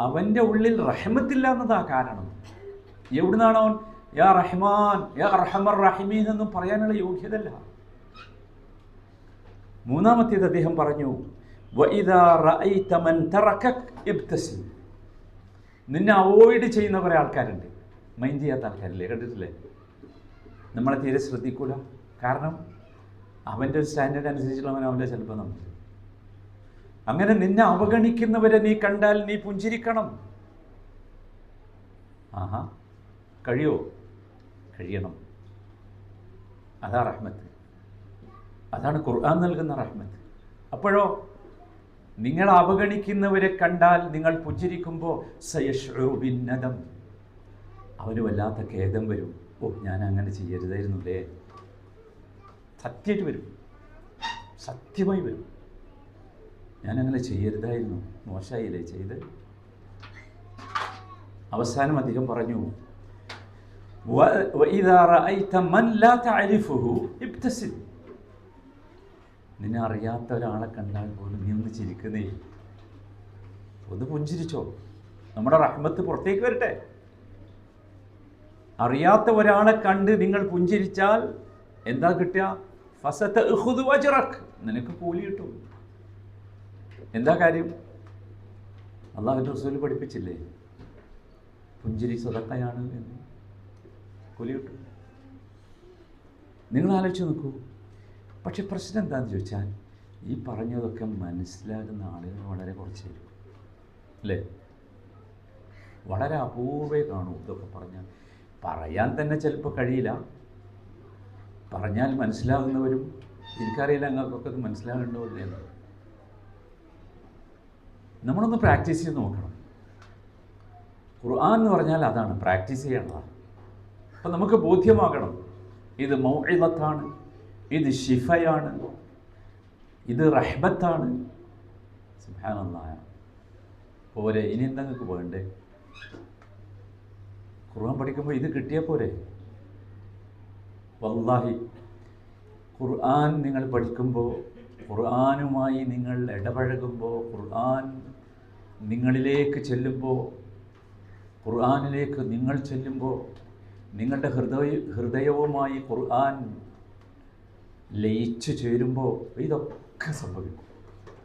അവൻ്റെ ഉള്ളിൽ റഹ്മത്തില്ല എന്നതാ കാരണം. എവിടുന്നാണ് അവൻ യാ റഹ്മാൻ യാ അർഹമർ റഹീമീൻ എന്നും പറയാനുള്ള യോഗ്യതല്ല. മൂന്നാമത്തേത് അദ്ദേഹം പറഞ്ഞു, വഇദാ റഅയ്ത മൻ തറകക ഇബ്തസിം. നിന്നെ അവോയ്ഡ് ചെയ്യുന്ന കുറേ ആൾക്കാരുണ്ട്, മൈൻഡ് ചെയ്യാത്ത ആൾക്കാരില്ലേ, കണ്ടിട്ടില്ലേ? നമ്മളെ തീരെ ശ്രദ്ധിക്കൂല. കാരണം അവൻ്റെ ഒരു സ്റ്റാൻഡേർഡ് അനുസരിച്ചുള്ളവൻ അവൻ്റെ ചിലപ്പോൾ നമുക്ക്. അങ്ങനെ നിന്നെ അവഗണിക്കുന്നവരെ നീ കണ്ടാൽ നീ പുഞ്ചിരിക്കണം. ആഹാ, കഴിയോ? കഴിയണം. അതാ റഹ്മത്ത്. അതാണ് ഖുർആൻ നൽകുന്ന റഹ്മത്ത്. അപ്പോഴോ നിങ്ങൾ അവഗണിക്കുന്നവരെ കണ്ടാൽ നിങ്ങൾ പുഞ്ചിരിക്കുമ്പോൾ സയശ്ഉറു ബിന്നദം, അവന് വല്ലാത്ത ഖേദം വരും. ഞാൻ അങ്ങനെ ചെയ്യരുതായിരുന്നുല്ലേ. സത്യമായിട്ട് വരും, സത്യമായി വരും. ഞാനങ്ങനെ ചെയ്യരുതായിരുന്നു, മോശമായില്ലേ ചെയ്ത്. അവസാനം അദ്ദേഹം പറഞ്ഞു, വഇദാ റഅയ്ത മൻ ലാ തഅരിഫുഹു ഇബ്തസിം. നിന്നെ അറിയാത്ത ഒരാളെ കണ്ടാൽ പോലും നീ ഒന്ന് ചിരിക്കുന്നേ, ഒന്ന് പുഞ്ചിരിച്ചോ. നമ്മുടെ റഹ്മത്ത് പുറത്തേക്ക് വരട്ടെ. അറിയാത്ത ഒരാളെ കണ്ട് നിങ്ങൾ പുഞ്ചിരിച്ചാൽ എന്താ കിട്ടുക? ഫസതഅഖുദു അജ്റക്, നിനക്ക് കൂലി കിട്ടും. എന്താ കാര്യം? അല്ലാഹുവിൻ്റെ റസൂൽ പഠിപ്പിച്ചില്ലേ പുഞ്ചിരി സദഖയാണ് എന്ന്? കൂലി കിട്ടും. നിങ്ങൾ ആലോചിച്ച് നോക്കൂ. പക്ഷെ പ്രശ്നം എന്താണെന്ന് ചോദിച്ചാൽ ഈ പറഞ്ഞതൊക്കെ മനസ്സിലാകുന്ന ആളുകൾ വളരെ കുറച്ചായിരിക്കും അല്ലേ? വളരെ അപൂർവേ കാണൂ ഇതൊക്കെ പറയാൻ തന്നെ ചിലപ്പോൾ കഴിയില്ല. പറഞ്ഞാൽ മനസ്സിലാകുന്നവരും, എനിക്കറിയില്ല നിങ്ങൾക്കൊക്കെ ഇത് മനസ്സിലാകേണ്ടോ ഇല്ലെന്ന്. നമ്മളൊന്ന് പ്രാക്ടീസ് ചെയ്ത് നോക്കണം. ഖുർആൻ എന്ന് പറഞ്ഞാൽ അതാണ്, പ്രാക്ടീസ് ചെയ്യേണ്ടതാണ്. അപ്പം നമുക്ക് ബോധ്യമാകണം, ഇത് മൗഇദത്താണ്, ഇത് ശിഫയാണ്, ഇത് റഹ്മത്താണ്. സുബ്ഹാനല്ലാഹ്. പോരെ, ഇനി എന്താ നിങ്ങൾക്ക് വേണ്ടേ? ഖുർആൻ പഠിക്കുമ്പോൾ ഇത് കിട്ടിയാൽ പോരെ? വല്ലാഹി ഖുർആൻ നിങ്ങൾ പഠിക്കുമ്പോൾ, ഖുർആനുമായി നിങ്ങൾ ഇടപഴകുമ്പോൾ, ഖുർആൻ നിങ്ങളിലേക്ക് ചെല്ലുമ്പോൾ, ഖുർആനിലേക്ക് നിങ്ങൾ ചെല്ലുമ്പോൾ, നിങ്ങളുടെ ഹൃദയവുമായി ഖുർആൻ ലയിച്ചു ചേരുമ്പോൾ ഇതൊക്കെ സംഭവിക്കും.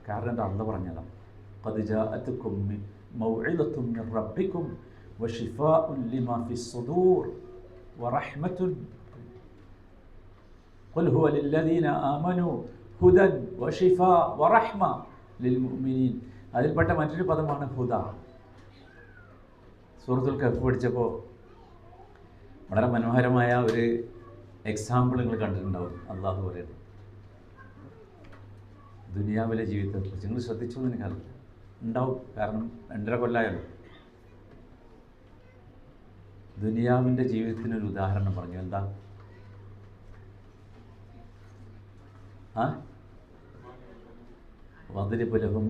കാരണം എന്താ? അള്ളാഹ് പറഞ്ഞതാണ്, ഖദ് ജാഅത്കും മൗഇദത്തും മിർ റബ്ബിക്കും വശിഫാഉൻ ലിമാ ഫിസ്സുദൂർ വറഹ്മത്തുൻ ഖുൽ ഹുവ ലില്ലദീന ആമനൂ ഹുദൻ വശിഫാ വറഹ്മ ലിൽമുഅ്മിനീൻ. അതിൽപ്പെട്ട മറ്റൊരു പദമാണ് ഹുദ. സൂറത്തുൽ കഹ്ഫ് പഠിച്ചപ്പോൾ വളരെ മനോഹരമായ ഒരു എക്സാമ്പിൾ നിങ്ങൾ കണ്ടിട്ടുണ്ടാവും. അള്ളാഹു പറയുന്നത് ദുനിയാവിലെ ജീവിതത്തെക്കുറിച്ച് നിങ്ങൾ ശ്രദ്ധിച്ചു എന്ന് എനിക്കറിയില്ല, ഉണ്ടാവും, കാരണം 2.5 കൊല്ലമായല്ലോ. ദുനിയാവിൻ്റെ ജീവിതത്തിനൊരു ഉദാഹരണം പറഞ്ഞു. എന്താ? വദ്രിബ് ലഹും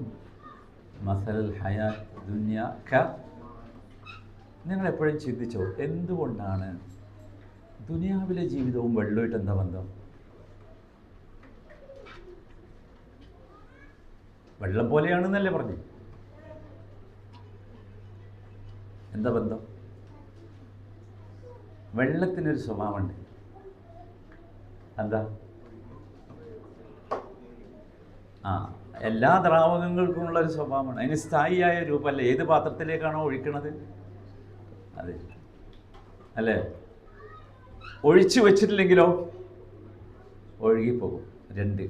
മസലൽ ഹയാത്ത് ദുനിയ ക. നിങ്ങളെപ്പോഴും ചിന്തിച്ചോ, എന്തുകൊണ്ടാണ് ദുനിയാവിലെ ജീവിതവും വെള്ളമായിട്ട് എന്താ ബന്ധം? വെള്ളം പോലെയാണെന്നല്ലേ പറഞ്ഞു? എന്താ ബന്ധം? വെള്ളത്തിനൊരു സ്വഭാവമുണ്ട്. എന്താ? എല്ലാ ദ്രാവകങ്ങൾക്കുമുള്ളൊരു സ്വഭാവമാണ്. അതിന് സ്ഥായിയായ രൂപമല്ല. ഏത് പാത്രത്തിലേക്കാണോ ഒഴിക്കണത് അതെ അല്ലേ? ഒഴിച്ചു വെച്ചിട്ടില്ലെങ്കിലോ ഒഴുകിപ്പോകും. 2.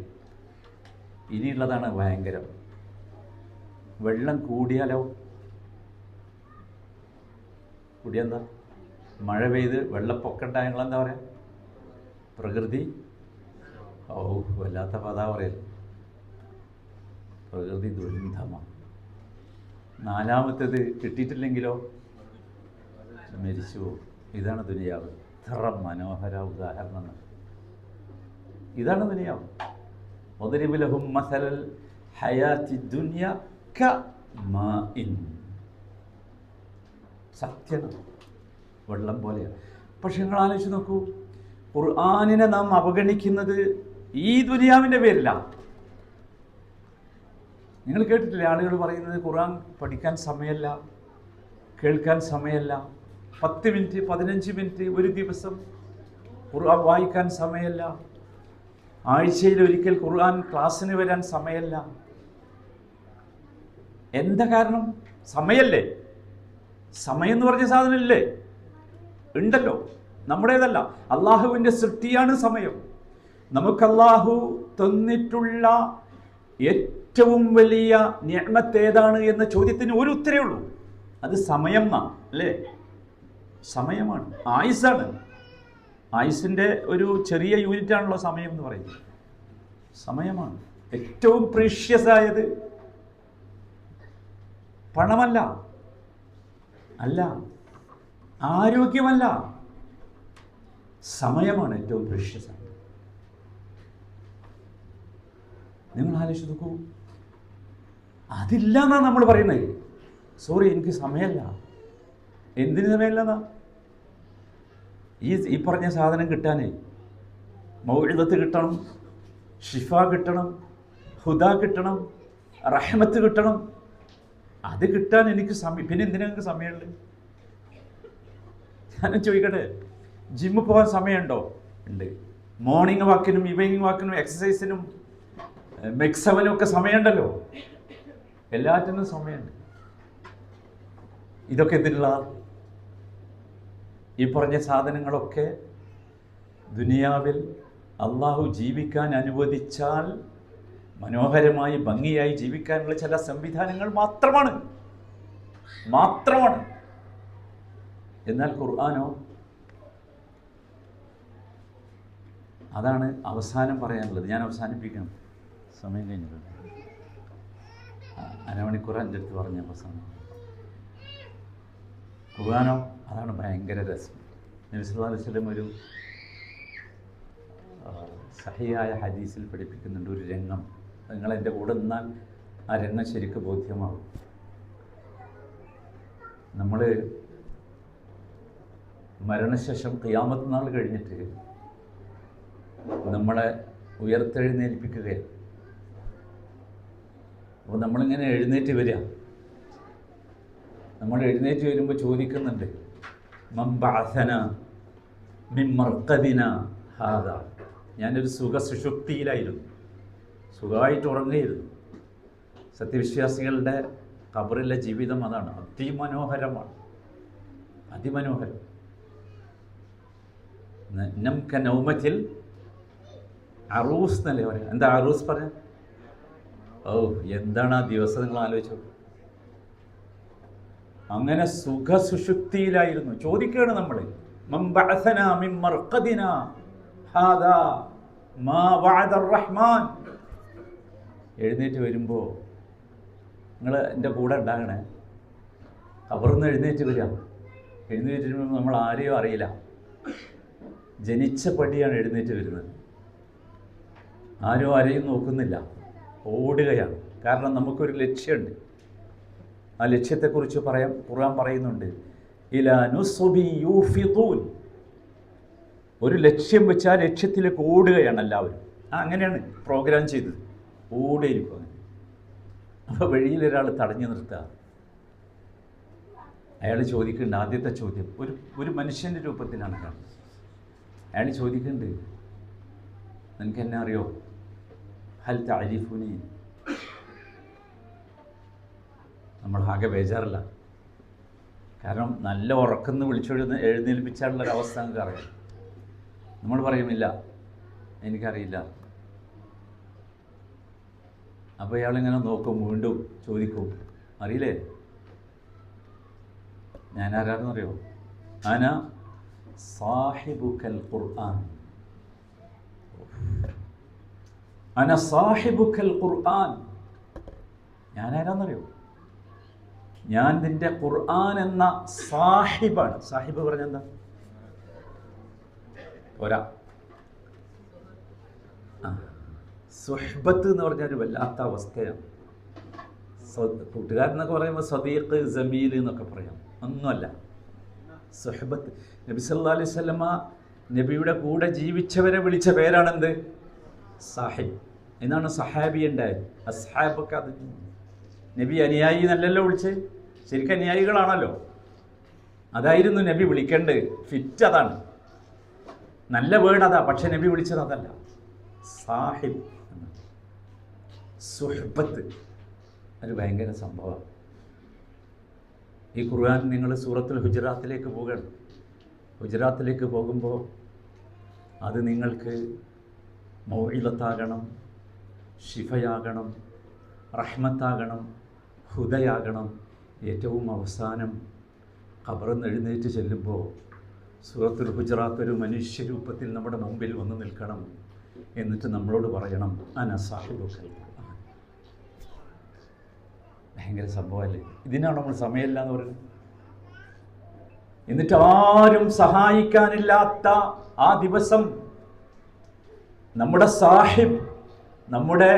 ഇനിയുള്ളതാണ് ഭയങ്കരം. വെള്ളം കൂടിയാലോ? കൂടിയെന്താ? മഴ പെയ്ത് വെള്ളപ്പൊക്കണ്ടായ നിങ്ങളെന്താ പറയുക? പ്രകൃതി വല്ലാത്ത പദ പറയൽ. പ്രകൃതി ദുരന്തമാണ്. 4മത്തേത് കിട്ടിയിട്ടില്ലെങ്കിലോ മരിച്ചു പോകും. ഇതാണ് ദുനിയാവ്. എത്ര മനോഹര ഉദാഹരണം! ഇതാണ് ദുനിയാവ്. വദ്രിബ് ലഹും മസലൽ ഹയാത്തി ദുനിയ കമാഇൻ. സത്യമാണ്, വെള്ളം പോലെയാണ്. പക്ഷെ നിങ്ങൾ ആലോചിച്ച് നോക്കൂ, ഖുർആനിനെ നാം അവഗണിക്കുന്നത് ഈ ദുനിയാവിൻ്റെ പേരിലാണ്. നിങ്ങൾ കേട്ടിട്ടില്ലേ ആളുകൾ പറയുന്നത്, ഖുർആൻ പഠിക്കാൻ സമയമല്ല, കേൾക്കാൻ സമയമല്ല, 10 മിനിറ്റ് 15 മിനിറ്റ് ഒരു ദിവസം ഖുർആൻ വായിക്കാൻ സമയമല്ല, ആഴ്ചയിൽ ഒരിക്കൽ ഖുർആൻ ക്ലാസ്സിന് വരാൻ സമയമല്ല. എന്താ കാരണം? സമയല്ലേ? സമയം എന്ന് പറഞ്ഞ സാധനമില്ലേ? ഉണ്ടല്ലോ, നമ്മുടേതല്ല. അള്ളാഹുവിൻ്റെ സൃഷ്ടിയാണ് സമയം. നമുക്ക് അള്ളാഹു തന്നിട്ടുള്ള ഏറ്റവും വലിയ നിഅമത്ത് ഏതാണ് എന്ന ചോദ്യത്തിന് ഒരു ഉത്തരേ ഉള്ളൂ, അത് സമയം എന്നാണ്. അല്ലേ? സമയമാണ്, ആയുസ്സാണ്. ആയുസിൻ്റെ ഒരു ചെറിയ യൂണിറ്റാണല്ലോ സമയം എന്ന് പറയുന്നത്. സമയമാണ് ഏറ്റവും പ്രീഷ്യസ് ആയത്. പണമല്ല, അല്ല, ആരോഗ്യമല്ല, സമയമാണ് ഏറ്റവും പ്രീഷ്യസ് ആയത്. നിങ്ങൾ ആലോചിച്ച് നോക്കൂ, അതില്ല എന്നാണ് നമ്മൾ പറയുന്നത്. സോറി, എനിക്ക് സമയമല്ല. എന്തിന് സമയമില്ലെന്നാ? ഈ പറഞ്ഞ സാധനം കിട്ടാനേ മൗഇദത്ത് കിട്ടണം, ഷിഫ കിട്ടണം, ഹുദ കിട്ടണം, റഹ്മത്ത് കിട്ടണം. അത് കിട്ടാൻ എനിക്ക് സമയം. പിന്നെ എന്തിനാ നിങ്ങൾക്ക് സമയമുള്ളത്? ഞാനും ചോദിക്കട്ടെ, ജിമ്മിൽ പോകാൻ സമയമുണ്ടോ? ഉണ്ട്. മോർണിംഗ് വാക്കിനും ഈവനിങ് വാക്കിനും എക്സസൈസിനും മെക്സവനും ഒക്കെ സമയമുണ്ടല്ലോ. എല്ലാറ്റിനും സമയമുണ്ട്. ഇതൊക്കെ എന്തിനുള്ള? ഈ പറഞ്ഞ സാധനങ്ങളൊക്കെ ദുനിയാവിൽ അള്ളാഹു ജീവിക്കാൻ അനുവദിച്ചാൽ മനോഹരമായി ഭംഗിയായി ജീവിക്കാനുള്ള ചില സംവിധാനങ്ങൾ മാത്രമാണ്. എന്നാൽ ഖുർആനോ? അതാണ് അവസാനം പറയാനുള്ളത്. ഞാൻ അവസാനിപ്പിക്കണം, സമയം കഴിഞ്ഞിട്ടുണ്ട്. അരമണിക്കൂർ എൻ്റെ അടുത്ത് പറഞ്ഞ അവസാനം. ഖുർആനോ? അതാണ് ഭയങ്കര രസം. നബി സല്ലല്ലാഹു അലൈഹി വസല്ലം ഒരു സഹിയായ ഹദീസിൽ പഠിപ്പിക്കുന്നുണ്ട് ഒരു രംഗം. നിങ്ങൾ എൻ്റെ കൂടെ നിന്നാൽ ആ രംഗം ശരിക്കും ബോധ്യമാകും. നമ്മൾ മരണശേഷം ഖിയാമത്ത് നാൾ കഴിഞ്ഞിട്ട് നമ്മളെ ഉയർത്തെഴുന്നേൽപ്പിക്കുകയാണ്. അപ്പോൾ നമ്മളിങ്ങനെ എഴുന്നേറ്റ് വരിക. നമ്മൾ എഴുന്നേറ്റ് വരുമ്പോൾ ചോദിക്കുന്നുണ്ട്, മൻ ബഅസന മിൻ മർഖദിന ഹാദാ. ഞാനൊരു സുഖസുഷുപ്തിയിലായിരുന്നു, സുഖമായിട്ട് ഉറങ്ങുകയായിരുന്നു. സത്യവിശ്വാസികളുടെ ഖബറിലെ ജീവിതം അതാണ്. അതിമനോഹരമാണ്, അതിമനോഹരം. നമുക്ക് നൗമത്തിൽ അറൂസ് എന്നല്ലേ പറയാം. എന്താ അറൂസ് പറഞ്ഞ? ഓ, എന്താണ് ആ ദിവസം നിങ്ങൾ ആലോചിച്ചോ. അങ്ങനെ സുഖസുഷുപ്തിയിലായിരുന്നു. ചോദിക്കുകയാണ് നമ്മൾ, മൻ ബഅസന മിൻ മർഖദിന ഹാദാ മാ വഅദ റഹ്മാൻ. എഴുന്നേറ്റ് വരുമ്പോൾ നിങ്ങൾ എൻ്റെ കൂടെ ഉണ്ടാകണേ. ഖബറിന്ന് എഴുന്നേറ്റ് വരിക. എഴുന്നേറ്റ് വരുമ്പോൾ നമ്മൾ ആരെയും അറിയില്ല. ജനിച്ച പടിയാണ് എഴുന്നേറ്റ് വരുന്നത്. ആരും ആരെയും നോക്കുന്നില്ല, ഓടുകയാണ്. കാരണം നമുക്കൊരു ലക്ഷ്യമുണ്ട്. ആ ലക്ഷ്യത്തെക്കുറിച്ച് ഖുർആൻ പറയുന്നുണ്ട്, ഇലാ നുസ്ബി യൂഫിദൂൻ. ഒരു ലക്ഷ്യം വെച്ചാൽ ലക്ഷ്യത്തിലേക്ക് ഓടുകയാണ് എല്ലാവരും. അങ്ങനെയാണ് പ്രോഗ്രാം ചെയ്തത്, ഓടിയിരിക്കും. അപ്പോൾ വഴിയിലൊരാൾ തടഞ്ഞു നിർത്തുക. അയാൾ ചോദിക്കുന്നുണ്ട്, ആദ്യത്തെ ചോദ്യം ഒരു മനുഷ്യൻ്റെ രൂപത്തിലാണ് കാണുന്നത്. അയാൾ ചോദിക്കുന്നുണ്ട്, നിനക്ക് എന്നെ അറിയോ? ഹൽ തഅരിഫുനി. നമ്മൾ ആകെ ബേജാറില്ല. കാരണം നല്ല ഉറക്കുന്ന് എഴുന്നേൽപ്പിച്ചാലുള്ളൊരവസ്ഥ നമുക്ക് അറിയാം. നമ്മൾ പറയുമില്ല, എനിക്കറിയില്ല. അപ്പോൾ ഇയാളിങ്ങനെ നോക്കും, വീണ്ടും ചോദിക്കും, അറിയില്ലേ? ഞാൻ ആരാണെന്നറിയോ? അന സാഹിബുക്കൽ ഖുർആൻ. അന സാഹിബുക്കൽ ഖുർആൻ. ഞാൻ ആരാന്നറിയോ? ഞാൻ നിന്റെ ഖുർആൻ എന്ന സാഹിബാണ്. സാഹിബ് പറഞ്ഞെന്താ? പോരാ. സുഹ്ബത്ത് എന്ന് പറഞ്ഞാൽ ഒരു വല്ലാത്ത അവസ്ഥയാണ്. കൂട്ടുകാരെന്നൊക്കെ പറയുമ്പോൾ സദീഖ്, ജമീൽ എന്നൊക്കെ പറയാം. ഒന്നുമല്ല. സുഹ്ബത്ത്. നബി സല്ലല്ലാഹു അലൈഹി വസല്ലമ നബിയുടെ കൂടെ ജീവിച്ചവരെ വിളിച്ച പേരാണെന്ത്? സാഹിബ് എന്നാണ്. സഹാബി ഉണ്ടായത്. അസ്ഹാബൊക്കെ അത് നബി അനുയായി എന്നല്ലല്ലോ വിളിച്ചത്, ശരിക്കും അനുയായികളാണല്ലോ. അതായിരുന്നു നബി വിളിക്കേണ്ടത്. ഫിറ്റ് അതാണ്, നല്ല വേർഡ് അതാ. പക്ഷെ നബി വിളിച്ചത് അതല്ല, സാഹിബ്. സുഹ്ബത്ത് ഒരു ഭയങ്കര സംഭവമാണ്. ഈ ഖുർആൻ നിങ്ങൾ സൂറത്തുൽ ഹുജറാത്തിലേക്ക് പോകണം. ഹുജറാത്തിലേക്ക് പോകുമ്പോൾ അത് നിങ്ങൾക്ക് മൗഇദത്താകണം, ശിഫയാകണം, റഹ്മത്താകണം, ഹുദയാകണം. ഏറ്റവും അവസാനം ഖബറിന്ന് എഴുന്നേറ്റ് ചെല്ലുമ്പോൾ സൂറത്തുൽ ഹുജറാത്ത് ഒരു മനുഷ്യരൂപത്തിൽ നമ്മുടെ മുമ്പിൽ വന്ന് നിൽക്കണം. എന്നിട്ട് നമ്മളോട് പറയണം, അന സാഹിബുക്കൽ ഖുർആൻ. ഭയങ്കര സംഭവമല്ലേ? ഇതിനാണ് നമ്മൾ സമയമില്ല എന്ന് പറയുന്നത്. എന്നിട്ട് ആരും സഹായിക്കാനില്ലാത്ത ആ ദിവസം നമ്മുടെ സാഹിബ്, നമ്മുടെ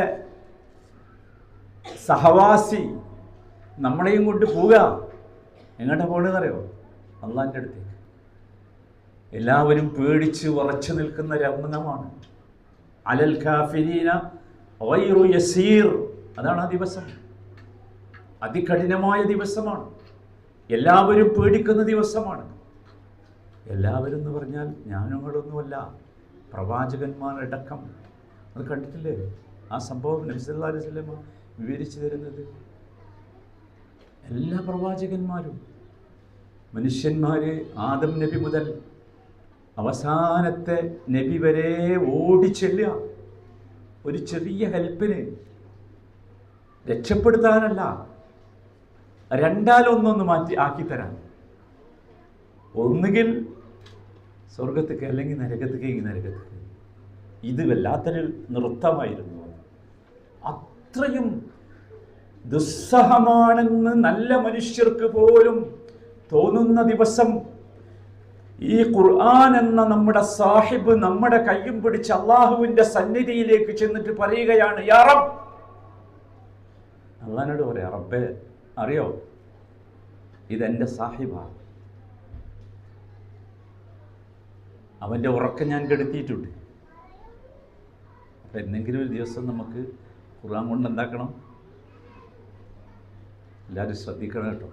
സഹവാസി നമ്മളെയും കൊണ്ട് പോവുക. എങ്ങോട്ടാ പോകണമെന്നറിയോ? അള്ളാഹിൻ്റെ അടുത്തേക്ക്. എല്ലാവരും പേടിച്ച് ഉറച്ചു നിൽക്കുന്ന രംഗമാണ്. അലൽ കാഫിരീന ഗൈറു യസീർ. അതാണ് ആ ദിവസം. അതികഠിനമായ ദിവസമാണ്. എല്ലാവരും പേടിക്കുന്ന ദിവസമാണ്. എല്ലാവരും എന്ന് പറഞ്ഞാൽ ഞാനുങ്ങളൊന്നുമല്ല, പ്രവാചകന്മാരടക്കം. അത് കണ്ടിട്ടില്ലേ ആ സംഭവം? നബി സല്ലല്ലാഹു അലൈഹി വസല്ലം വിവരിച്ചു തരുന്നത്. എല്ലാ പ്രവാചകന്മാരും, മനുഷ്യന്മാർ, ആദം നബി മുതൽ അവസാനത്തെ നബി വരെ ഓടിച്ചെല്ലുക ഒരു ചെറിയ ഹെൽപ്പിന്. രക്ഷപ്പെടുത്താനല്ല, രണ്ടാലൊന്നൊന്ന് മാറ്റി ആക്കിത്തരാൻ. ഒന്നുകിൽ സ്വർഗത്തേക്ക്, അല്ലെങ്കിൽ നരകത്തേക്ക്. നരകത്തേക്ക് ഇത് വല്ലാത്തൊരു നൃത്തമായിരുന്നു. അത്രയും ദുസ്സഹമാണെന്ന് നല്ല മനുഷ്യർക്ക് പോലും തോന്നുന്ന ദിവസം ഈ ഖുർആൻ എന്ന നമ്മുടെ സാഹിബ് നമ്മുടെ കയ്യും പിടിച്ച് അള്ളാഹുവിന്റെ സന്നിധിയിലേക്ക് ചെന്നിട്ട് പറയുകയാണ്, യാ റബ്ബ്. അള്ളാഹിനോട് പറയാ, റബ്ബേ അറിയോ, ഇതെന്റെ സാഹിബാണ്, അവന്റെ ഉറക്കം ഞാൻ കെടുത്തിയിട്ടുണ്ട്. അപ്പം എന്തെങ്കിലും ഒരു ദിവസം നമുക്ക് ഖുർആൻ കൊണ്ട് എന്താക്കണം, എല്ലാവരും ശ്രദ്ധിക്കണം കേട്ടോ.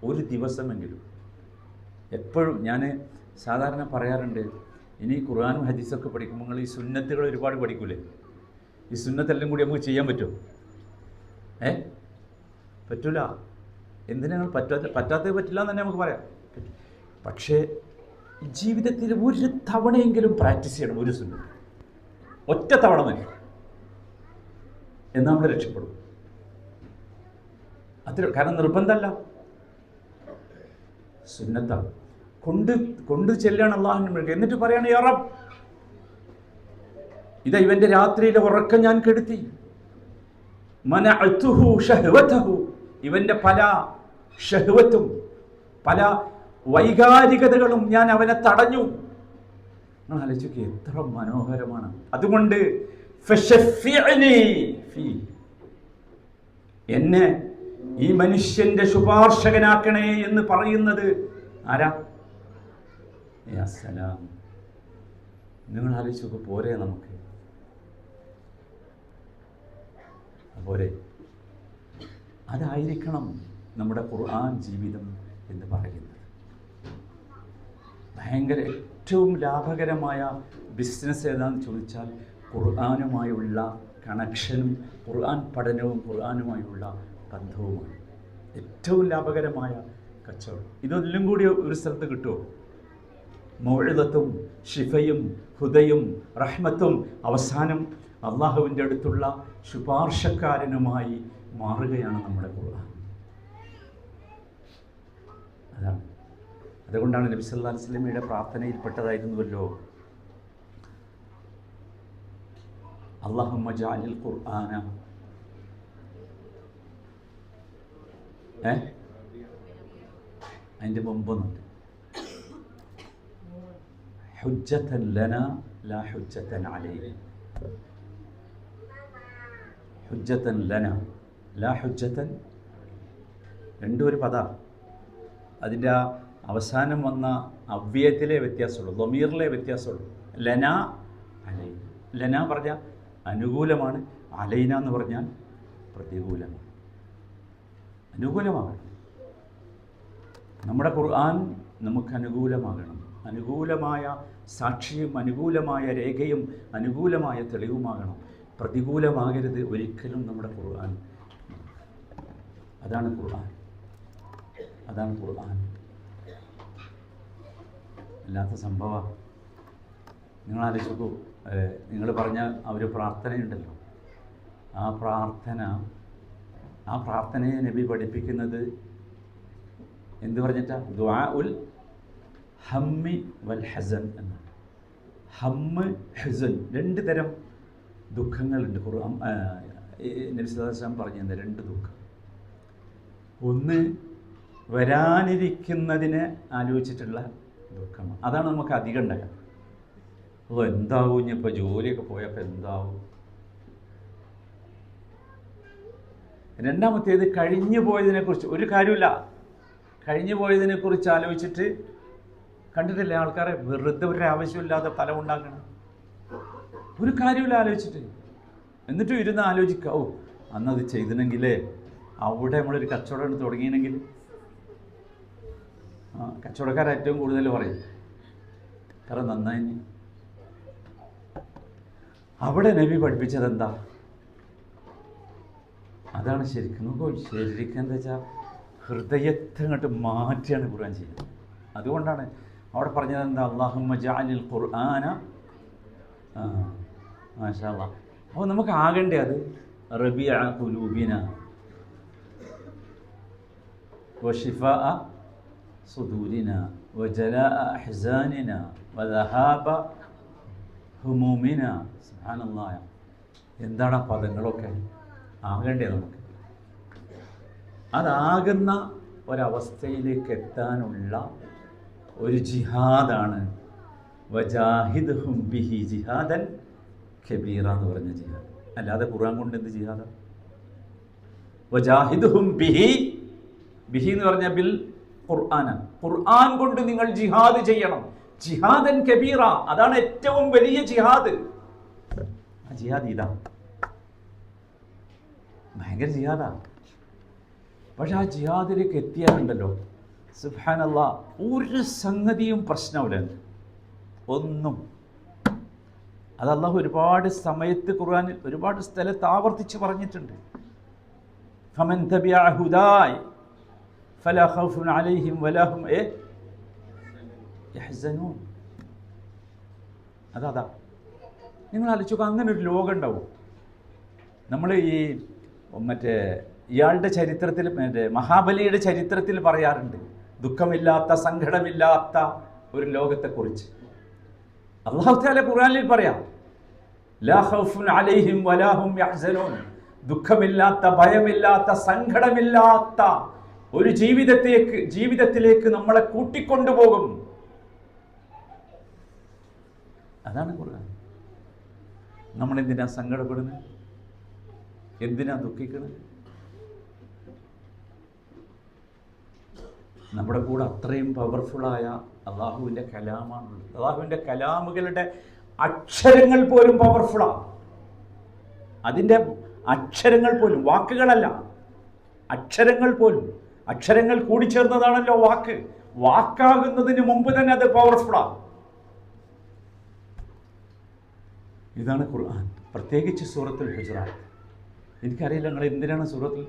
ഒരു ദിവസമെങ്കിലും. എപ്പോഴും ഞാൻ സാധാരണ പറയാറുണ്ട്, ഇനി ഖുർആനും ഹദീസൊക്കെ പഠിക്കുമ്പോൾ നിങ്ങൾ ഈ സുന്നത്തുകൾ ഒരുപാട് പഠിക്കൂലേ, ഈ സുന്നത്തെല്ലാം കൂടി നമുക്ക് ചെയ്യാൻ പറ്റുമോ? പറ്റൂല. എന്തിനാണ് പറ്റാത്തത് പറ്റില്ല എന്ന് തന്നെ നമുക്ക് പറയാം. പക്ഷേ ജീവിതത്തിൽ ഒരു തവണയെങ്കിലും പ്രാക്ടീസ് ചെയ്യണം ഒരു സുന്നത്ത്, ഒറ്റ തവണ മതി, എന്നാൽ നമ്മൾ രക്ഷപ്പെടും. കാരണം നിർബന്ധമല്ല, സുന്നത്താണ്. കൊണ്ട് ചെല്ലാണ് അള്ളാഹുവിന്റെ. എന്നിട്ട് പറയാണ്, യാ റബ്ബ്, ഇതാ ഇവന്റെ രാത്രിയിലെ ഉറക്കം ഞാൻ കെടുത്തി. മനഅതുഹു ശഹവതഹു, ഇവന്റെ പല ഷഹ്വത്തും പല വൈകാരികതകളും ഞാൻ അവനെ തടഞ്ഞു. നിങ്ങൾ ആലോചിക്കുക, എത്ര മനോഹരമാണ്. അതുകൊണ്ട് എന്നെ ഈ മനുഷ്യന്റെ ശുപാർശകനാക്കണേ എന്ന് പറയുന്നത് ആരാ? യാ സലാം. നിങ്ങൾ ആലോചിച്ചൊക്കെ പോരെ, നമുക്ക് പോരെ? അതായിരിക്കണം നമ്മുടെ ഖുർആൻ ജീവിതം എന്ന് പറയുന്നത്. ഭയങ്കര ഏറ്റവും ലാഭകരമായ ബിസിനസ് ഏതാണെന്ന് ചോദിച്ചാൽ ഖുർആനുമായുള്ള കണക്ഷനും ഖുർആൻ പഠനവും ഖുർആനുമായുള്ള ബന്ധവുമാണ് ഏറ്റവും ലാഭകരമായ കച്ചവടം. ഇതെല്ലാം കൂടി ഒരു സ്ഥലത്ത് കിട്ടുമോ? മൗഇദത്തും ഷിഫയും ഹുദയും റഹ്മത്തും അവസാനം അള്ളാഹുവിൻ്റെ അടുത്തുള്ള ശുപാർശക്കാരനുമായി മാറുകയാണ് നമ്മുടെ ഖുർആൻ. അതാണ്. അതുകൊണ്ടാണ് നബി സല്ലല്ലാഹു അലൈഹി വസല്ലമയുടെ പ്രാർത്ഥനയിൽപ്പെട്ടതായിരുന്നുവല്ലോ, അല്ലാഹുമ്മ ജഅലിൽ ഖുർആന അതിൻ്റെ മുമ്പൊന്നുണ്ട്, ഹുജ്ജത്തൻ ലനാ ലാ ഹുജ്ജത്തൻ അലൈനാ. ഹുജ്ജത്തൻ ലനാ ലാ ഹുജ്ജത്തൻ, രണ്ടും ഒരു പദമാണ്. അതിൻ്റെ ആ അവസാനം വന്ന അവ്യയത്തിലെ വ്യത്യാസമുള്ളൂ, ളമീറിലെ വ്യത്യാസമുള്ളൂ. ലന അലൈന. ലന പറഞ്ഞാൽ അനുകൂലമാണ്, അലൈന എന്ന് പറഞ്ഞാൽ പ്രതികൂലമാണ്. അനുകൂലമാകണം. നമ്മുടെ ഖുർആൻ നമുക്ക് അനുകൂലമാകണം. അനുകൂലമായ സാക്ഷിയും അനുകൂലമായ രേഖയും അനുകൂലമായ തെളിവുമാകണം. പ്രതികൂലമാകരുത് ഒരിക്കലും നമ്മുടെ ഖുർആൻ. അതാണ് ഖുർആൻ. അതാണ് ഖുർആൻ. അല്ലാത്ത സംഭവം. നിങ്ങൾ ആലോചിക്കൂ, നിങ്ങൾ പറഞ്ഞ ആ ഒരു പ്രാർത്ഥനയുണ്ടല്ലോ, ആ പ്രാർത്ഥനയെ നബി പഠിപ്പിക്കുന്നത് എന്ത് പറഞ്ഞിട്ടാ? ദുആ ഉൽ ഹമ്മി വൽ ഹസൻ എന്നാണ്. ഹമ്മ്, ഹസൻ, രണ്ട് തരം ദുഃഖങ്ങളുണ്ട്. ഖുർആൻ നബി സല്ലല്ലാഹു അലൈഹി വസല്ലം പറഞ്ഞു തന്ന രണ്ട് ദുഃഖം. ഒന്ന് വരാനിരിക്കുന്നതിനെ ആലോചിച്ചിട്ടുള്ള ദുഃഖമാണ്. അതാണ് നമുക്ക് അധികം ഉണ്ടാകുക. ഓ എന്താവും ഇനിയിപ്പോൾ ജോലിയൊക്കെ പോയപ്പോൾ എന്താവും. രണ്ടാമത്തേത് കഴിഞ്ഞു പോയതിനെക്കുറിച്ച് ഒരു കാര്യമില്ല, കഴിഞ്ഞു പോയതിനെക്കുറിച്ച് ആലോചിച്ചിട്ട് കണ്ടിട്ടില്ലേ ആൾക്കാരെ വെറുതെ ഒരു ആവശ്യമില്ലാതെ തല ഉണ്ടാക്കണം, ഒരു കാര്യമില്ല ആലോചിച്ചിട്ട്. എന്നിട്ടും ഇരുന്ന് ആലോചിക്കുക, ഓ അന്നത് ചെയ്തിനെങ്കിലേ, അവിടെ നമ്മളൊരു കച്ചവടം തുടങ്ങിയെങ്കിൽ. കച്ചവടക്കാർ ഏറ്റവും കൂടുതൽ പറയും കാരണം നന്നായി. അവിടെ നബി പഠിപ്പിച്ചത് എന്താ? അതാണ് ശരിക്കും നോക്കൂ, ശരിക്കും എന്താ വെച്ചാൽ ഹൃദയത്തെ അങ്ങോട്ട് മാറ്റിയാണ് ഖുർആൻ ചെയ്യുന്നത്. അതുകൊണ്ടാണ് അവിടെ പറഞ്ഞത് എന്താ? അല്ലാഹുമ്മ ജഅലിൽ ഖുർആന മാഷാ അല്ലാഹ്. അപ്പോൾ നമുക്ക് ആകണ്ടേ അത് റബീഅ ഖുലൂബിന, വശിഫാഅ സുദൂരിന വജലാഅ അഹ്സാനിന വദഹാബ ഹുമൂമിന. സുബ്ഹാനല്ലാഹ്, എന്താണ് ആ പദങ്ങളൊക്കെ ആകണ്ടേ നമുക്ക്? അതാകുന്ന ഒരവസ്ഥയിലേക്ക് എത്താനുള്ള ഒരു ജിഹാദാണ് വജാഹിദ്ഹും ബിഹി ജിഹാദൻ കബീറ എന്ന് പറഞ്ഞ ജിഹാദ്. അല്ലാതെ ഖുർആൻ കൊണ്ട് എന്ത് ജിഹാദാണ്? വജാഹിദ്ഹും ബിഹി, ബിഹി എന്ന് പറഞ്ഞ ബിൽ ഖുർആനാണ്. ഖുർആൻ കൊണ്ട് നിങ്ങൾ ജിഹാദ് ചെയ്യണം. ജിഹാദൻ കബീറ, അതാണ് ഏറ്റവും വലിയ ജിഹാദ്. ആ ജിഹാദ് ഇതാ, ഭയങ്കര ജിഹാദാണ്. പക്ഷെ ആ ജിഹാദിലേക്ക് എത്തിയാലുണ്ടല്ലോ സുബ്ഹാനല്ലാഹ്, ഒരു സംഗതിയും പ്രശ്നമില്ല, ഒന്നും. അത് അല്ലാഹു ഒരുപാട് സമയത്ത് ഖുർആനിൽ ഒരുപാട് സ്ഥലത്ത് ആവർത്തിച്ച് പറഞ്ഞിട്ടുണ്ട്. ഫമൻ തബിഅ ഹുദായ ഫലാ ഖൗഫുൻ അലൈഹിം വലാ ഹും യഹ്സനൂൻ. അതാ നിങ്ങൾ ആലോചിച്ചോക്കുക, അങ്ങനെ ഒരു ലോകം ഉണ്ടാവും. നമ്മൾ ഈ മറ്റേ ഇയാളുടെ ചരിത്രത്തിൽ, മറ്റേ മഹാബലിയുടെ ചരിത്രത്തിൽ പറയാറുണ്ട് ദുഃഖമില്ലാത്ത സങ്കടമില്ലാത്ത ഒരു ലോകത്തെക്കുറിച്ച്. അല്ലാഹു തആല ഖുർആനിൽ പറയാം, ലാ ഖൗഫുൻ അലൈഹിം വലാ ഹും യഹ്സനൂൻ. ദുഃഖമില്ലാത്ത, ഭയമില്ലാത്ത, സങ്കടമില്ലാത്ത ഒരു ജീവിതത്തിലേക്ക് നമ്മളെ കൂട്ടിക്കൊണ്ടുപോകും. അതാണ് ഖുർആൻ. നമ്മളെന്തിനാ സങ്കടപ്പെടുന്നത്? എന്തിനാ ദുഃഖിക്കുന്നത്? നമ്മുടെ കൂടെ അത്രയും പവർഫുള്ളായ അള്ളാഹുവിൻ്റെ കലാമാണുള്ളത്. അള്ളാഹുവിൻ്റെ കലാമുകളുടെ അക്ഷരങ്ങൾ പോലും പവർഫുള്ളാണ്. അതിൻ്റെ അക്ഷരങ്ങൾ പോലും, വാക്കുകളല്ല, അക്ഷരങ്ങൾ പോലും. അക്ഷരങ്ങൾ കൂടിച്ചേർന്നതാണല്ലോ വാക്ക്. വാക്കാകുന്നതിന് മുമ്പ് തന്നെ അത് പവർഫുള്ളാണ്. ഇതാണ് ഖുർആൻ, പ്രത്യേകിച്ച് സൂറത്തുൽ ഹുജറാത്ത്. എനിക്കറിയില്ല നിങ്ങൾ എന്തിനാണ് സൂറത്തുൽ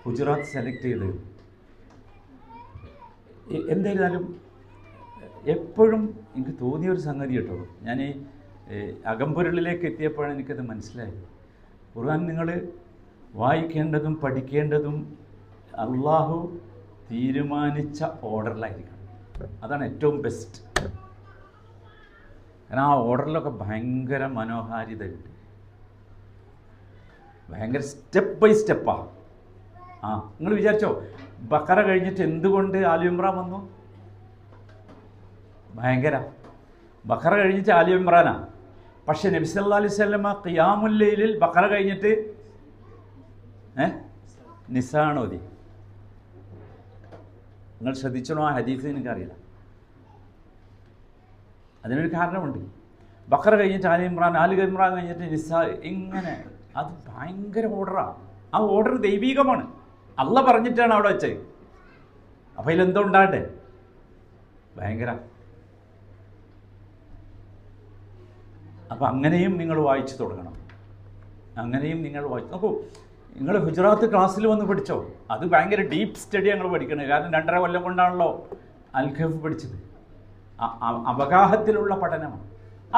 ഹുജറാത്ത് സെലക്ട് ചെയ്തത്. എന്തായിരുന്നാലും എപ്പോഴും എനിക്ക് തോന്നിയൊരു സംഗതി കേട്ടോ, ഞാൻ ഈ അകമ്പൊരുളിലേക്ക് എത്തിയപ്പോഴാണ് എനിക്കത് മനസ്സിലായത്. ഖുർആൻ നിങ്ങൾ വായിക്കേണ്ടതും പഠിക്കേണ്ടതും അള്ളാഹു തീരുമാനിച്ച ഓർഡറിലായിരിക്കണം. അതാണ് ഏറ്റവും ബെസ്റ്റ്. കാരണം ആ ഓർഡറിലൊക്കെ ഭയങ്കര മനോഹാരിതയുണ്ട്, ഭയങ്കര സ്റ്റെപ്പ് ബൈ സ്റ്റെപ്പാണ്. നിങ്ങൾ വിചാരിച്ചോ ബഖറ കഴിഞ്ഞിട്ട് എന്തുകൊണ്ട് ആലി ഇമ്രാൻ വന്നു? ഭയങ്കര ബഖറ കഴിഞ്ഞിട്ട് ആലി ഇമ്രാനാ. പക്ഷെ നബി സല്ലല്ലാഹു അലൈഹി വസല്ലമ ഖിയാമുൽ ലൈലിൽ ബഖറ കഴിഞ്ഞിട്ട് നിസാണ് ഓതി. നിങ്ങൾ ശ്രദ്ധിച്ചോ ആ ഹദീസ്? എനിക്കറിയില്ല. അതിനൊരു കാരണമുണ്ട്. ബഖറ കഴിഞ്ഞിട്ട് ആലി ഇമ്രാൻ കഴിഞ്ഞിട്ട് നിസാ, ഇങ്ങനെ. അത് ഭയങ്കര ഓർഡറാണ്. ആ ഓർഡർ ദൈവീകമാണ്. അള്ള പറഞ്ഞിട്ടാണ് അവിടെ വെച്ചത്. അപ്പം അതിലെന്തോ ഉണ്ടാകട്ടെ, ഭയങ്കര. അപ്പം അങ്ങനെയും നിങ്ങൾ വായിച്ചു തുടങ്ങണം. അങ്ങനെയും നിങ്ങൾ വായിച്ചു നോക്കൂ. നിങ്ങൾ ഗുജറാത്ത് ക്ലാസ്സിൽ വന്ന് പഠിച്ചോ? അത് ഭയങ്കര ഡീപ്പ് സ്റ്റഡി ഞങ്ങൾ പഠിക്കണത്. കാരണം 2.5 കൊല്ലം കൊണ്ടാണല്ലോ അൽ ഖഫ് പഠിച്ചത്. അവഗാഹത്തിലുള്ള പഠനമാണ്.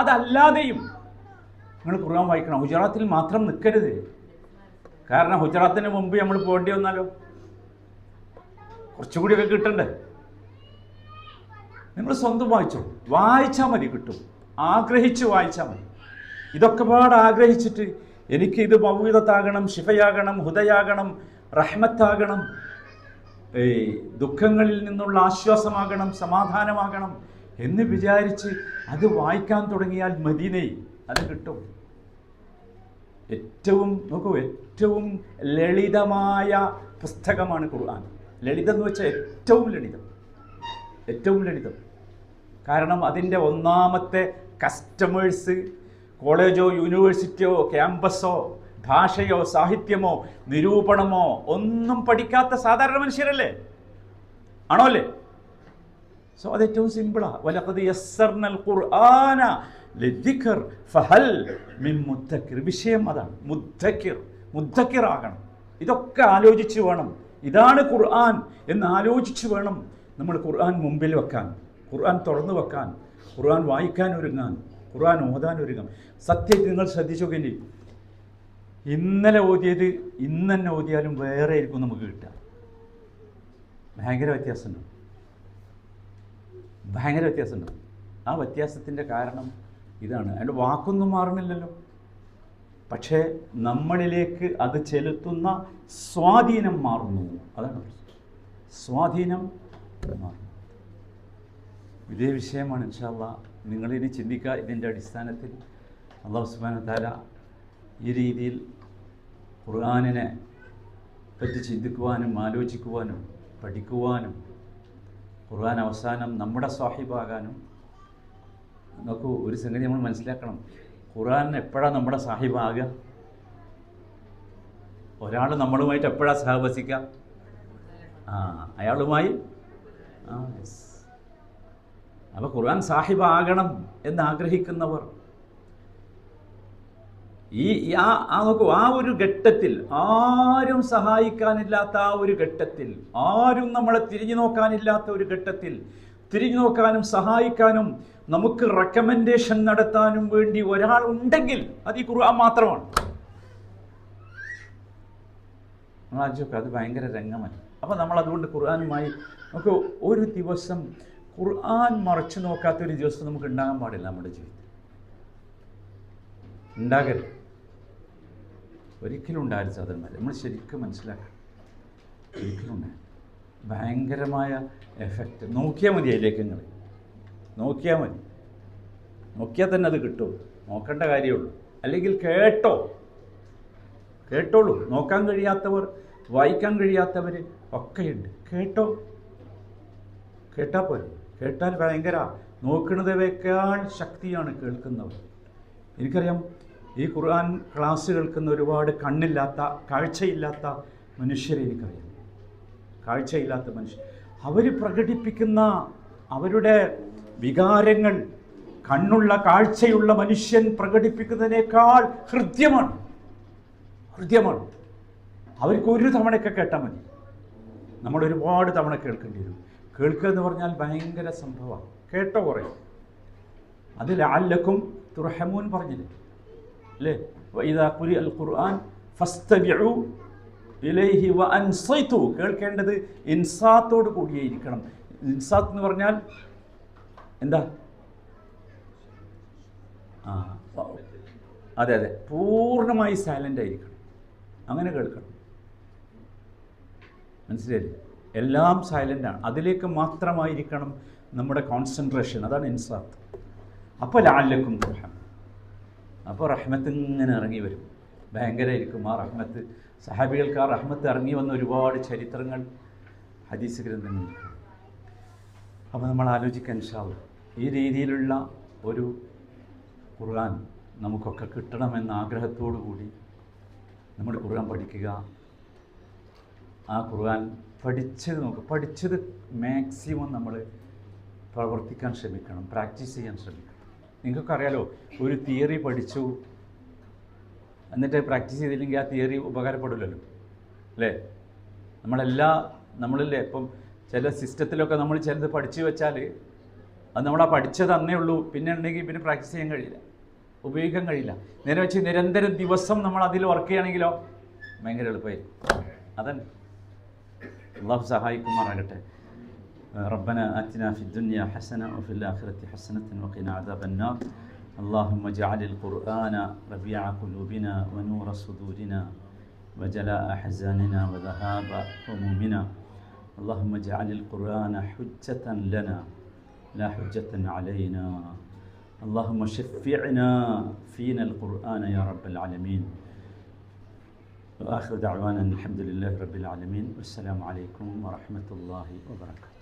അതല്ലാതെയും നിങ്ങൾ ഖുർആൻ വായിക്കണം. ഗുജറാത്തിൽ മാത്രം നിൽക്കരുത്. കാരണം ഗുജറാത്തിന് മുമ്പ് നമ്മൾ പോകേണ്ടി വന്നാലോ, കുറച്ചുകൂടിയൊക്കെ കിട്ടണ്ടേ? നിങ്ങൾ സ്വന്തം വായിച്ചാൽ മതി, കിട്ടും. ആഗ്രഹിച്ച് വായിച്ചാൽ മതി. ഇതൊക്കെ പാട് ആഗ്രഹിച്ചിട്ട് എനിക്കിത് മൗഇദത്താകണം, ശിഫയാകണം, ഹുദയാകണം, റഹ്മത്താകണം, ദുഃഖങ്ങളിൽ നിന്നുള്ള ആശ്വാസമാകണം, സമാധാനമാകണം എന്ന് വിചാരിച്ച് അത് വായിക്കാൻ തുടങ്ങിയാൽ മദീനയിൽ അത് കിട്ടും. ഏറ്റവും ലളിതമായ പുസ്തകമാണ് ഖുർആൻ. ലളിതം എന്ന് വെച്ചാൽ ഏറ്റവും ലളിതം. കാരണം അതിൻ്റെ ഒന്നാമത്തെ കസ്റ്റമേഴ്സ് കോളേജോ യൂണിവേഴ്സിറ്റിയോ ക്യാമ്പസോ ഭാഷയോ സാഹിത്യമോ നിരൂപണമോ ഒന്നും പഠിക്കാത്ത സാധാരണ മനുഷ്യരല്ലേ, ആണോ അല്ലേ? സോ അത് ഏറ്റവും സിമ്പിളാണ്. വലഖദ് യസ്സർനൽ ഖുർആന ലിദ്ദിക്ർ ഫഹൽ മിൻ മുദ്ദക്കിർ. വിഷയം അതാണ്, മുദ്ദക്കിർ ആകണം. ഇതൊക്കെ ആലോചിച്ച് വേണം, ഇതാണ് ഖുർആൻ എന്ന് ആലോചിച്ച് വേണം നമ്മൾ ഖുർആൻ മുമ്പിൽ വെക്കാൻ, ഖുർആൻ തുറന്നു വെക്കാൻ, ഖുർആൻ വായിക്കാൻ ഒരുങ്ങാൻ, ഖുർആൻ ഓതാൻ ഒരുങ്ങാൻ. സത്യത്തിൽ നിങ്ങൾ ശ്രദ്ധിച്ചോക്കെ, ഇന്നലെ ഓതിയത് ഇന്ന് തന്നെ ഓതിയാലും വേറെ ആയിരിക്കും നമുക്ക് കിട്ടുക. ഭയങ്കര വ്യത്യാസമുണ്ട്. ഭയങ്കര വ്യത്യാസമുണ്ട്. ആ വ്യത്യാസത്തിൻ്റെ കാരണം ഇതാണ്. അതിൻ്റെ വാക്കൊന്നും മാറുന്നില്ലല്ലോ, പക്ഷേ നമ്മളിലേക്ക് അത് ചെലുത്തുന്ന സ്വാധീനം മാറുന്നു. അതാണ് സ്വാധീനം മാറുന്നു. ഇതേ വിഷയമാണ് ഇൻഷാ അല്ലാഹ് നിങ്ങളിനി ചിന്തിക്കുക. ഇതിൻ്റെ അടിസ്ഥാനത്തിൽ അല്ലാഹു സുബ്ഹാനഹു വ തആല ഈ രീതിയിൽ ഖുർആനിനെ പറ്റി ചിന്തിക്കുവാനും ആലോചിക്കുവാനും പഠിക്കുവാനും ഖുർആൻ അവസാനം നമ്മുടെ സാഹിബാകാനും. നോക്കൂ, ഒരു സംഗതി നമ്മൾ മനസ്സിലാക്കണം. ഖുർആൻ എപ്പോഴാണ് നമ്മുടെ സാഹിബാകുക? ഒരാൾ നമ്മളുമായിട്ട് എപ്പോഴാണ് സഹവസിക്കുക? അയാളുമായി. അപ്പോൾ ഖുർആൻ സാഹിബാകണം എന്നാഗ്രഹിക്കുന്നവർ നോക്കൂ, ആ ഒരു ഘട്ടത്തിൽ, ആരും സഹായിക്കാനില്ലാത്ത ആ ഒരു ഘട്ടത്തിൽ, ആരും നമ്മളെ തിരിഞ്ഞു നോക്കാനില്ലാത്ത ഒരു ഘട്ടത്തിൽ, തിരിഞ്ഞു നോക്കാനും സഹായിക്കാനും നമുക്ക് റെക്കമെൻഡേഷൻ നടത്താനും വേണ്ടി ഒരാൾ ഉണ്ടെങ്കിൽ അത് ഈ ഖുർആൻ മാത്രമാണ്. അത് ഭയങ്കര രംഗമല്ല. അപ്പോൾ നമ്മൾ അതുകൊണ്ട് ഖുർആനുമായി നമുക്ക് ഒരു ദിവസം ഖുർആൻ മറച്ചു നോക്കാത്തൊരു ദിവസം നമുക്ക് ഉണ്ടാകാൻ പാടില്ല. നമ്മുടെ ജീവിതത്തിൽ ഉണ്ടാകരുത്, ഒരിക്കലും ഉണ്ടാകരുത്. സാധനമാർ നമ്മൾ ശരിക്കും മനസ്സിലാക്കണം. ഒരിക്കലും ഉണ്ടാകും. ഭയങ്കരമായ എഫക്റ്റ്. നോക്കിയാൽ മതി, അതിലേക്ക് നിങ്ങൾ നോക്കിയാൽ മതി. നോക്കിയാൽ തന്നെ അത് കിട്ടും. നോക്കേണ്ട കാര്യമുള്ളൂ. അല്ലെങ്കിൽ കേട്ടോളൂ. നോക്കാൻ കഴിയാത്തവർ, വായിക്കാൻ കഴിയാത്തവർ ഒക്കെയുണ്ട്. കേട്ടാൽ പോരെ. കേട്ടാൽ ഭയങ്കര, നോക്കുന്നതിനേക്കാൾ ശക്തിയാണ് കേൾക്കുന്നവർ. എനിക്കറിയാം, ഈ ഖുർആൻ ക്ലാസ് കേൾക്കുന്ന ഒരുപാട് കണ്ണില്ലാത്ത, കാഴ്ചയില്ലാത്ത മനുഷ്യരെ എനിക്കറിയാം. കാഴ്ചയില്ലാത്ത മനുഷ്യർ, അവർ പ്രകടിപ്പിക്കുന്ന അവരുടെ വികാരങ്ങൾ കണ്ണുള്ള, കാഴ്ചയുള്ള മനുഷ്യൻ പ്രകടിപ്പിക്കുന്നതിനേക്കാൾ ഹൃദ്യമാണ്. അവർക്ക് ഒരു തവണയൊക്കെ കേട്ടാൽ മതി. നമ്മൾ ഒരുപാട് തവണ കേൾക്കേണ്ടി വരും. കേൾക്കുക എന്ന് പറഞ്ഞാൽ ഭയങ്കര സംഭവമാണ്. കേട്ടോ കുറേ. അത് ലഅല്ലക്കും തുർഹമൂൻ പറഞ്ഞില്ലേ അല്ലേ? വഇദാ ഖുരിഅൽ ഖുർആൻ ഫസ്തമിഉ ഇലൈഹി വഅൻസിതു. കേൾക്കേണ്ടത് ഇൻസാത്തോട് കൂടിയിരിക്കണം. ഇൻസാത്ത് എന്ന് പറഞ്ഞാൽ എന്താ? അതെ, പൂർണ്ണമായി സൈലൻ്റ് ആയിരിക്കണം. അങ്ങനെ കേൾക്കണം. മനസ്സിലായില്ലേ? എല്ലാം സൈലൻ്റാണ്. അതിലേക്ക് മാത്രമായിരിക്കണം നമ്മുടെ കോൺസെൻട്രേഷൻ. അതാണ് ഇൻസാത്ത്. അപ്പോൾ ലഅല്ലക്കും തുർഹമൂൻ. അപ്പോൾ റഹ്മത്ത് ഇങ്ങനെ ഇറങ്ങി വരും. ഭയങ്കരമായിരിക്കും ആ റഹ്മത്ത്. സഹാബികൾക്ക് ആ റഹ്മത്ത് ഇറങ്ങി വന്ന ഒരുപാട് ചരിത്രങ്ങൾ ഹദീസ് ഗ്രന്ഥങ്ങളിൽ. അപ്പോൾ നമ്മൾ ആലോചിക്കാൻ ഇൻഷാ അല്ലാഹ് ഈ രീതിയിലുള്ള ഒരു ഖുർആൻ നമുക്കൊക്കെ കിട്ടണമെന്ന ആഗ്രഹത്തോടു കൂടി നമ്മൾ ഖുർആൻ പഠിക്കുക. ആ ഖുർആൻ പഠിച്ചത് മാക്സിമം നമ്മൾ പ്രവർത്തിക്കാൻ ശ്രമിക്കണം, പ്രാക്ടീസ് ചെയ്യാൻ ശ്രമിക്കണം. നിങ്ങൾക്കൊക്കെ അറിയാലോ, ഒരു തിയറി പഠിച്ചു എന്നിട്ട് പ്രാക്ടീസ് ചെയ്തില്ലെങ്കിൽ ആ തിയറി ഉപകാരപ്പെടില്ലല്ലോ അല്ലേ? നമ്മളില്ലേ ഇപ്പം ചില സിസ്റ്റത്തിലൊക്കെ നമ്മൾ ചിലത് പഠിച്ചു വെച്ചാൽ അത് നമ്മൾ ആ പഠിച്ചത് അന്നേ ഉള്ളൂ, പിന്നെ ഉണ്ടെങ്കിൽ പിന്നെ പ്രാക്ടീസ് ചെയ്യാൻ കഴിയില്ല, ഉപയോഗിക്കാൻ കഴിയില്ല. നേരെ വെച്ച് നിരന്തരം ദിവസം നമ്മൾ അതിൽ വർക്ക് ചെയ്യുകയാണെങ്കിലോ ഭയങ്കര എളുപ്പമായിരിക്കും. അതന്നെ അള്ളാഹു സഹായിക്കുമാറാകട്ടെ. ربنا آتنا في الدنيا حسنة وفي الآخرة حسنة وقنا عذاب النار. اللهم اجعل القرآن ربيع قلوبنا ونور صدورنا وجلاء أحزاننا وذهاب همومنا. اللهم اجعل القرآن حجة لنا لا حجة علينا. اللهم شفعنا فينا القرآن يا رب العالمين. وآخر دعوانا الحمد لله رب العالمين. والسلام عليكم ورحمة الله وبركاته.